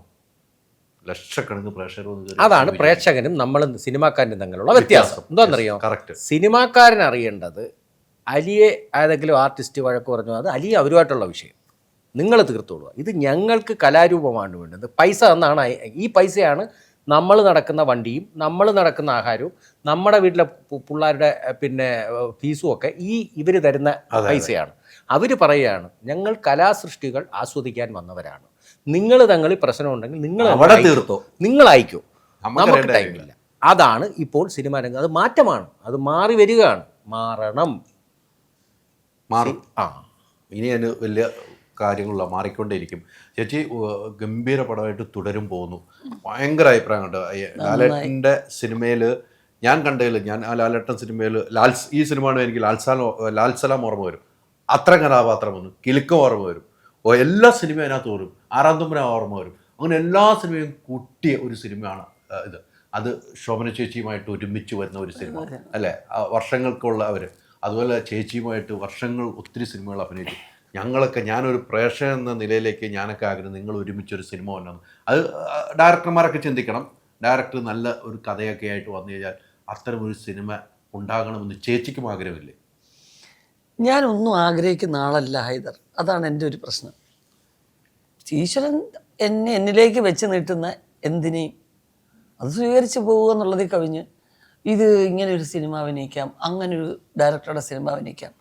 ലക്ഷക്കണക്കിന് പ്രേക്ഷകർ. അതാണ് പ്രേക്ഷകനും നമ്മളും സിനിമാക്കാരനും തമ്മിലുള്ള വ്യത്യാസം. എന്താണെന്നറിയോ? കറക്റ്റ്. സിനിമാക്കാരൻ അറിയേണ്ടത് അലിയെ ഏതെങ്കിലും ആർട്ടിസ്റ്റ് വഴക്ക് പറഞ്ഞു, അത് അലി അവരുമായിട്ടുള്ള വിഷയം, നിങ്ങൾ തീർത്തോളുക. ഇത് ഞങ്ങൾക്ക് കലാരൂപമാണ് വേണ്ടത്. പൈസ എന്നാണ്, ഈ പൈസയാണ് നമ്മൾ നടക്കുന്ന വണ്ടിയും നമ്മൾ നടക്കുന്ന ആഹാരവും നമ്മുടെ വീട്ടിലെ പിള്ളേരുടെ പിന്നെ ഫീസും ഒക്കെ ഇവർ തരുന്ന പൈസയാണ്. അവർ പറയുകയാണ്, ഞങ്ങൾ കലാസൃഷ്ടികൾ ആസ്വദിക്കാൻ വന്നവരാണ്, നിങ്ങൾ തങ്ങളിൽ പ്രശ്നമുണ്ടെങ്കിൽ നിങ്ങൾ അയക്കോ, നമുക്ക് ടൈമില്ല. അതാണ് ഇപ്പോൾ സിനിമാ രംഗം. അത് മാറ്റമാണ്, അത് മാറി വരികയാണ്, മാറണം. ഇനി അതിന് വലിയ കാര്യങ്ങളില്ല, മാറിക്കൊണ്ടേയിരിക്കും. ചേച്ചി ഗംഭീര പടമായിട്ട് തുടരും പോകുന്നു. ഭയങ്കര അഭിപ്രായം കണ്ടു. ലാലേട്ടൻ്റെ സിനിമയിൽ ഞാൻ കണ്ടതിൽ, ഞാൻ ആ ലാലേട്ടൻ സിനിമയിൽ ഈ സിനിമയാണ് എനിക്ക് ലാൽസലാം ഓർമ്മ വരും. അത്ര കഥാപാത്രം വന്നു, കിലുക്കം ഓർമ്മ വരും, എല്ലാ സിനിമയും അതിനകത്ത് വരും, ആറാം തമ്പുരാൻ ഓർമ്മ വരും. അങ്ങനെ എല്ലാ സിനിമയും കൂട്ടിയ ഒരു സിനിമയാണ് ഇത്. അത് ശോഭന ചേച്ചിയുമായിട്ട് ഒരുമിച്ച് വരുന്ന ഒരു സിനിമ അല്ലേ, വർഷങ്ങൾക്കുള്ള അവർ. അതുപോലെ ചേച്ചിയുമായിട്ട് വർഷങ്ങൾ ഒത്തിരി സിനിമകൾ അഭിനയിച്ചു. ഞങ്ങളൊക്കെ, ഞാനൊരു പ്രേക്ഷകൻ എന്ന നിലയിലേക്ക് ഞാനൊക്കെ ആഗ്രഹം നിങ്ങൾ ഒരുമിച്ചൊരു സിനിമ വന്നു. അത് ഡയറക്ടർമാരൊക്കെ ചിന്തിക്കണം. ഡയറക്ടർ നല്ല ഒരു കഥയൊക്കെ ആയിട്ട് വന്നു കഴിഞ്ഞാൽ അത്തരമൊരു സിനിമ ഉണ്ടാകണമെന്ന് ചേച്ചിക്കും ആഗ്രഹമില്ലേ? ഞാനൊന്നും ആഗ്രഹിക്കുന്ന ആളല്ല ഹൈദർ, അതാണ് എൻ്റെ ഒരു പ്രശ്നം. ഈശ്വരൻ എന്നിലേക്ക് വെച്ച് നീട്ടുന്ന എന്തിനേയും അത് സ്വീകരിച്ച് പോകുക എന്നുള്ളതിൽ കവിഞ്ഞ് ഇത് ഇങ്ങനൊരു സിനിമ അഭിനയിക്കാം, അങ്ങനൊരു ഡയറക്ടറുടെ സിനിമ അഭിനയിക്കാം,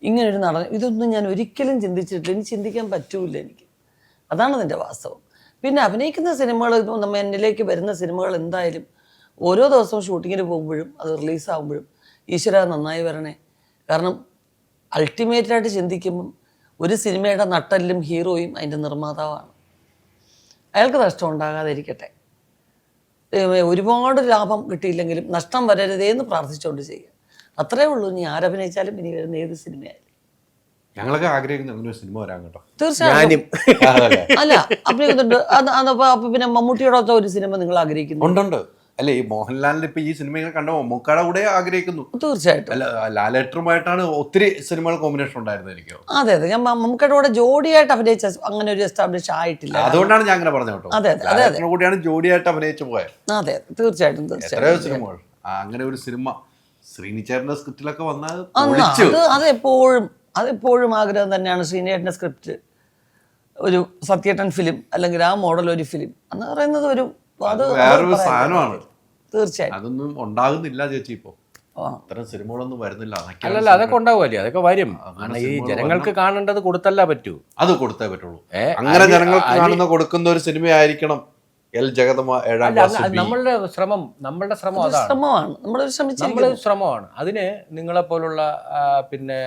ഇങ്ങനൊരു നടൻ, ഇതൊന്നും ഞാൻ ഒരിക്കലും ചിന്തിച്ചിട്ടില്ല. എനിക്ക് ചിന്തിക്കാൻ പറ്റൂല എനിക്ക്. അതാണ് അതിൻ്റെ വാസ്തവം. പിന്നെ അഭിനയിക്കുന്ന സിനിമകൾ, നമ്മൾ എന്നിലേക്ക് വരുന്ന സിനിമകൾ എന്തായാലും ഓരോ ദിവസവും ഷൂട്ടിങ്ങിന് പോകുമ്പോഴും അത് റിലീസാകുമ്പോഴും ഈശ്വര നന്നായി വരണേ. കാരണം അൾട്ടിമേറ്റായിട്ട് ചിന്തിക്കുമ്പം ഒരു സിനിമയുടെ നട്ടെല്ലും ഹീറോയും അതിൻ്റെ നിർമ്മാതാവാണ്. അയാൾക്ക് നഷ്ടം ഉണ്ടാകാതിരിക്കട്ടെ. ഒരുപാട് ലാഭം കിട്ടിയില്ലെങ്കിലും നഷ്ടം വരരുതേ എന്ന് പ്രാർത്ഥിച്ചുകൊണ്ട് ചെയ്യുക. അത്രേ ഉള്ളൂ. ഇനി ആരഭിനയിച്ചാലും ഇനി വരുന്ന ഏത് സിനിമയായാലും ഞങ്ങളൊക്കെ ആഗ്രഹിക്കുന്ന അങ്ങനെ ഒരു സിനിമ വരാൻ കേട്ടോ. തീർച്ചയായും. അല്ല, അഭിനയിക്കുന്നുണ്ട്. അപ്പൊ പിന്നെ മമ്മൂട്ടിയോടൊത്ത ഒരു സിനിമ നിങ്ങൾ ആഗ്രഹിക്കുന്നു? ഉണ്ടുണ്ട്. അല്ലെ, ഈ മോഹൻലാലിന്റെ ഇപ്പൊ ഈ സിനിമ കണ്ട മമ്മൂക്കയുടെ കൂടെ ആഗ്രഹിക്കുന്നു. തീർച്ചയായിട്ടും. അല്ല, ലാലേട്ടറുമായിട്ടാണ് ഒത്തിരി സിനിമകൾ കോമ്പിനേഷൻ ഉണ്ടായിരുന്നത് എനിക്ക്. അതെ അതെ, ഞാൻ മമ്മൂക്കയുടെ കൂടെ ജോഡിയായിട്ട് അഭിനയിച്ച അങ്ങനെ ഒരു എസ്റ്റാബ്ലിഷ് ആയിട്ടില്ല. അതുകൊണ്ടാണ് ഞാൻ അങ്ങനെ പറഞ്ഞത് കേട്ടോ. അതെ അതെ അതെ, കൂടിയാണ് ജോഡിയായിട്ട് അഭിനയിച്ചു പോയത്. അതെ തീർച്ചയായിട്ടും എത്രയോ സിനിമകൾ. അങ്ങനെ ഒരു സിനിമ ശ്രീനിച്ചേട്ടന്റെ സ്ക്രിപ്റ്റിലൊക്കെ വന്നാൽ അതെപ്പോഴും ആഗ്രഹം തന്നെയാണ്. ശ്രീനിയേട്ടൻ്റെ സ്ക്രിപ്റ്റ്, ഒരു സത്യേട്ടൻ ഫിലിം, അല്ലെങ്കിൽ ആ മോഡൽ ഒരു ഫിലിം എന്ന് പറയുന്നത് ഒരു വേറൊരു സാധനമാണ്. തീർച്ചയായും അതൊന്നും ഉണ്ടാകുന്നില്ല ചേച്ചി. ഇപ്പൊ അത്തരം സിനിമകളൊന്നും വരുന്നില്ല. അല്ലല്ല, അതൊക്കെ ഉണ്ടാവുമല്ലേ, അതൊക്കെ വരും. ഈ ജനങ്ങൾക്ക് കാണേണ്ടത് കൊടുത്തല്ല പറ്റൂ. അത് കൊടുത്തേ പറ്റുള്ളൂ. അങ്ങനെ ജനങ്ങൾക്ക് കാണുന്ന കൊടുക്കുന്ന ഒരു സിനിമയായിരിക്കണം എൽ ജഗദമ്മ 7ാം ക്ലാസ്. നമ്മളുടെ ശ്രമം അതാണ്. നമ്മൾ ശ്രമമാണ്. അതിന് നിങ്ങളെപ്പോലുള്ള പിന്നെ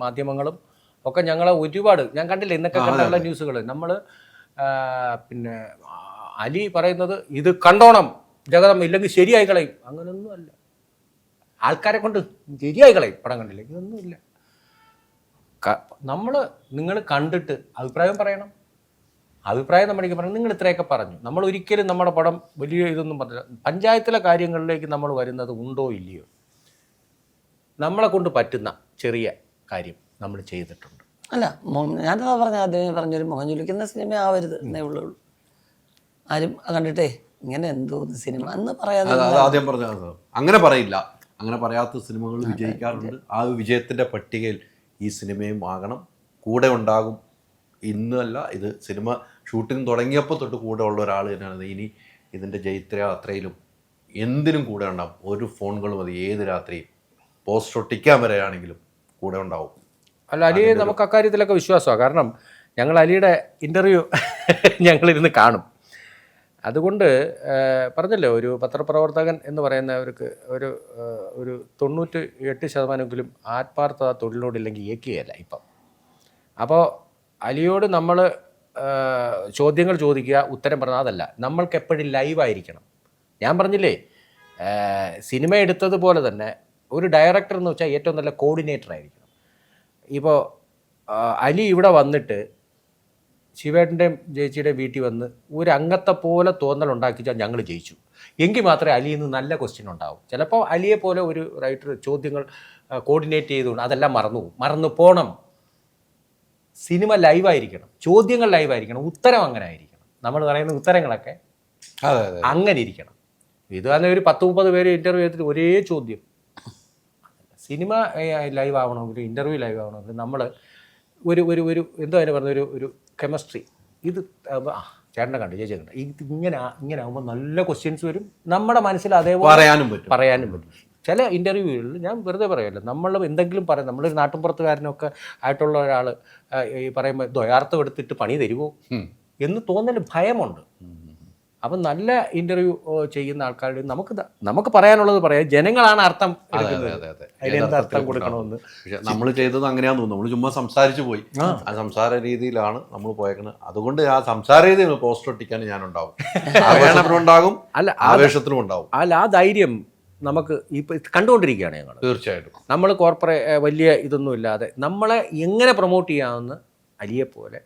മാധ്യമങ്ങളും ഒക്കെ ഞങ്ങളെ ഒരുപാട്, ഞാൻ കണ്ടില്ല ഇന്നൊക്കെ കണ്ടുള്ള ന്യൂസുകൾ. നമ്മൾ പിന്നെ അലി പറയുന്നത് ഇത് കണ്ടോണം ജഗദമ്മ, ഇല്ലെങ്കിൽ ശരിയായി കളയും. അങ്ങനെയൊന്നും അല്ല. ആൾക്കാരെ കൊണ്ട് ശരിയായി കളയും പടം കണ്ടില്ല, ഇതൊന്നുമില്ല. നിങ്ങൾ കണ്ടിട്ട് അഭിപ്രായം പറയണം. അഭിപ്രായം നമ്മുടെ പറയണം. നിങ്ങൾ ഇത്രയൊക്കെ പറഞ്ഞു. നമ്മൾ ഒരിക്കലും നമ്മുടെ പടം വലിയ ഇതൊന്നും പറഞ്ഞില്ല. പഞ്ചായത്തിലെ കാര്യങ്ങളിലേക്ക് നമ്മൾ വരുന്നത് ഉണ്ടോ ഇല്ലയോ, നമ്മളെ കൊണ്ട് പറ്റുന്ന ചെറിയ കാര്യം നമ്മൾ ചെയ്തിട്ടുണ്ട്. അല്ല, ഞാനതാ പറഞ്ഞ അദ്ദേഹം പറഞ്ഞൊരു മുഖം ചുളിക്കുന്ന സിനിമ ആവരുത് എന്നേ ഉള്ളൂ. ആരും കണ്ടിട്ടേ ഇങ്ങനെ എന്തോ സിനിമ എന്ന് പറയാതെ ആദ്യം പറഞ്ഞത് അങ്ങനെ പറയില്ല. അങ്ങനെ പറയാത്ത സിനിമകൾ വിജയിക്കാറുണ്ട്. ആ വിജയത്തിൻ്റെ പട്ടികയിൽ ഈ സിനിമയും ആകണം, കൂടെ ഉണ്ടാകും. ഇന്നല്ല, ഇത് സിനിമ ഷൂട്ടിംഗ് തുടങ്ങിയപ്പോൾ തൊട്ട് കൂടെ ഉള്ള ഒരാൾ തന്നെയാണ്. ഇനി ഇതിൻ്റെ ജൈത്രയാത്രയിലും എന്തിനും കൂടെ ഉണ്ടാവും. ഒരു ഫോൺ കോൾ മതി, ഏത് രാത്രിയും പോസ്റ്റർ ഒട്ടിക്കാൻ വരെയാണെങ്കിലും കൂടെ ഉണ്ടാവും. അല്ല, അലിയെ നമുക്ക് അക്കാര്യത്തിലൊക്കെ വിശ്വാസമാണ്. കാരണം ഞങ്ങൾ അലിയുടെ ഇൻ്റർവ്യൂ ഞങ്ങളിരുന്ന് കാണും. അതുകൊണ്ട് പറഞ്ഞല്ലോ, ഒരു പത്രപ്രവർത്തകൻ എന്ന് പറയുന്നവർക്ക് ഒരു 98% ആത്മാർത്ഥത തൊഴിലിനോടില്ലെങ്കിൽ ഏക്കുകയല്ല ഇപ്പം. അപ്പോൾ അലിയോട് നമ്മൾ ചോദ്യങ്ങൾ ചോദിക്കുക, ഉത്തരം പറഞ്ഞാൽ അതല്ല. നമ്മൾക്ക് എപ്പോഴും ലൈവായിരിക്കണം. ഞാൻ പറഞ്ഞില്ലേ, സിനിമ എടുത്തതുപോലെ തന്നെ ഒരു ഡയറക്ടർ എന്ന് വെച്ചാൽ ഏറ്റവും നല്ല കോർഡിനേറ്റർ ആയിരിക്കണം. ഇപ്പോൾ അലി ഇവിടെ വന്നിട്ട് ശിവേട്ടൻ്റെയും ചേച്ചിയുടെയും വീട്ടിൽ വന്ന് ഒരു അംഗത്തെ പോലെ തോന്നലുണ്ടാക്കിച്ചാൽ ഞങ്ങൾ ജയിച്ചു എങ്കിൽ മാത്രമേ അലിയിൽ നിന്ന് നല്ല ക്വസ്റ്റ്യൻ ഉണ്ടാവും. ചിലപ്പോൾ അലിയെ പോലെ ഒരു റൈറ്റർ ചോദ്യങ്ങൾ കോർഡിനേറ്റ് ചെയ്തുകൊണ്ട് അതെല്ലാം മറന്നു പോകണം. സിനിമ ലൈവായിരിക്കണം, ചോദ്യങ്ങൾ ലൈവായിരിക്കണം, ഉത്തരം അങ്ങനെ ആയിരിക്കണം. നമ്മൾ പറയുന്ന ഉത്തരങ്ങളൊക്കെ അങ്ങനെ ഇരിക്കണം. ഇത് തന്നെ ഒരു 10-30 പേര് ഇൻ്റർവ്യൂ ചെയ്തിട്ട് ഒരേ ചോദ്യം. സിനിമ ലൈവ് ആവണമെങ്കിൽ, ഇൻ്റർവ്യൂ ലൈവ് ആവണമെങ്കിൽ നമ്മൾ ഒരു എന്തോ അതിന് പറഞ്ഞ ഒരു കെമിസ്ട്രി. ഇത് ചേട്ടനെ കണ്ടു, ചേച്ചി കണ്ടു, ഇത് ഇങ്ങനെ ആകുമ്പോൾ നല്ല ക്വസ്റ്റ്യൻസ് വരും. നമ്മുടെ മനസ്സിൽ അതേപോലെ പറയാനും പറ്റും. ചില ഇൻ്റർവ്യൂകളിൽ ഞാൻ വെറുതെ പറയുമല്ലോ, നമ്മൾ എന്തെങ്കിലും പറയാം, നമ്മളൊരു നാട്ടുമ്പുറത്തുകാരനൊക്കെ ആയിട്ടുള്ള ഒരാൾ ഈ പറയുമ്പോൾ ദ്വയാർത്ഥം എടുത്തിട്ട് പണി തരുമോ എന്ന് തോന്നൽ ഭയമുണ്ട്. അപ്പം നല്ല ഇൻ്റർവ്യൂ ചെയ്യുന്ന ആൾക്കാരുടെ നമുക്ക് പറയാനുള്ളത് പറയാം. ജനങ്ങളാണ് അർത്ഥം എടുക്കുന്നത്. അതിലെന്ത് അർത്ഥം കൊടുക്കണമെന്ന്. പക്ഷെ നമ്മൾ ചെയ്തത് അങ്ങനെയാന്ന് തോന്നുന്നു. നമ്മൾ ചുമ്മാ സംസാരിച്ചു പോയി. ആ സംസാര രീതിയിലാണ് നമ്മൾ പോയേക്കുന്നത്. അതുകൊണ്ട് ആ സംസാര രീതിയിൽ പോസ്റ്റർ ഒട്ടിക്കാൻ ഞാനുണ്ടാവും, ആവേശത്തിനുണ്ടാകും, അല്ല ആവേശത്തിനും ഉണ്ടാവും. അല്ല ആ ധൈര്യം നമുക്ക് ഇപ്പം കണ്ടുകൊണ്ടിരിക്കുകയാണ് ഞങ്ങൾ. തീർച്ചയായിട്ടും നമ്മൾ വലിയ ഇതൊന്നും ഇല്ലാതെ നമ്മളെ എങ്ങനെ പ്രൊമോട്ട് ചെയ്യാമെന്ന് അലിയെപ്പോലെ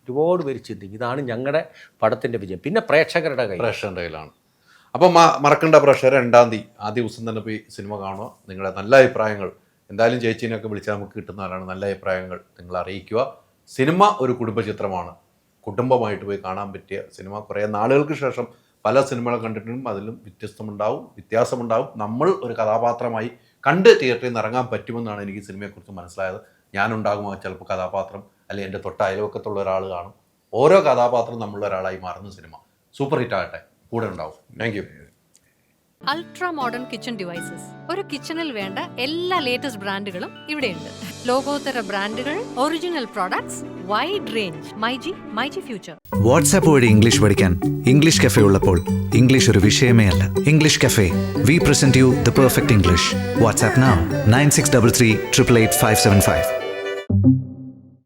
ഒരുപാട് പേര് ചിന്തിക്കും. ഇതാണ് ഞങ്ങളുടെ പടത്തിൻ്റെ വിജയം. പിന്നെ പ്രേക്ഷകരുടെ കയ്യിലാണ്. അപ്പം മറക്കേണ്ട പ്രേക്ഷകർ 2-ാം തീയതി ആ ദിവസം തന്നെ പോയി സിനിമ കാണുക. നിങ്ങളുടെ നല്ല അഭിപ്രായങ്ങൾ എന്തായാലും ചേച്ചീനൊക്കെ വിളിച്ചാൽ നമുക്ക് കിട്ടുന്നവരാണ്. നല്ല അഭിപ്രായങ്ങൾ നിങ്ങൾ അറിയിക്കുക. സിനിമ ഒരു കുടുംബ ചിത്രമാണ്. കുടുംബമായിട്ട് പോയി കാണാൻ പറ്റിയ സിനിമ. കുറേ നാളുകൾക്ക് ശേഷം പല സിനിമകൾ കണ്ടിട്ടും അതിലും വ്യത്യാസമുണ്ടാവും. നമ്മൾ ഒരു കഥാപാത്രമായി കണ്ട് തിയേറ്ററിൽ നിന്ന് ഇറങ്ങാൻ പറ്റുമെന്നാണ് എനിക്ക് സിനിമയെക്കുറിച്ച് മനസ്സിലായത്. ഞാനുണ്ടാകുമോ ചിലപ്പോൾ കഥാപാത്രം, അല്ലെങ്കിൽ എൻ്റെ തൊട്ട അയൽവക്കത്തുള്ള ഒരാൾ കാണും. ഓരോ കഥാപാത്രം നമ്മളുടെ ഒരാളായി മാറുന്ന സിനിമ സൂപ്പർ ഹിറ്റ് ആകട്ടെ. കൂടെ ഉണ്ടാവും. Thank you. Ultra modern kitchen devices. ഒരു കിച്ചണിൽ വേണ്ട എല്ലാ ലേറ്റസ്റ്റ് ബ്രാൻഡുകളും ഇവിടെയുണ്ട്. ലോകോത്തര ബ്രാൻഡുകൾ, original products, wide range. MyG future. WhatsApp വഴി ഇംഗ്ലീഷ് പഠിക്കാൻ ഇംഗ്ലീഷ് കഫേ ഉള്ളപ്പോൾ ഇംഗ്ലീഷ് ഒരു വിഷയമേ അല്ല. English cafe, we present you the perfect English. WhatsApp now 9633 888 575.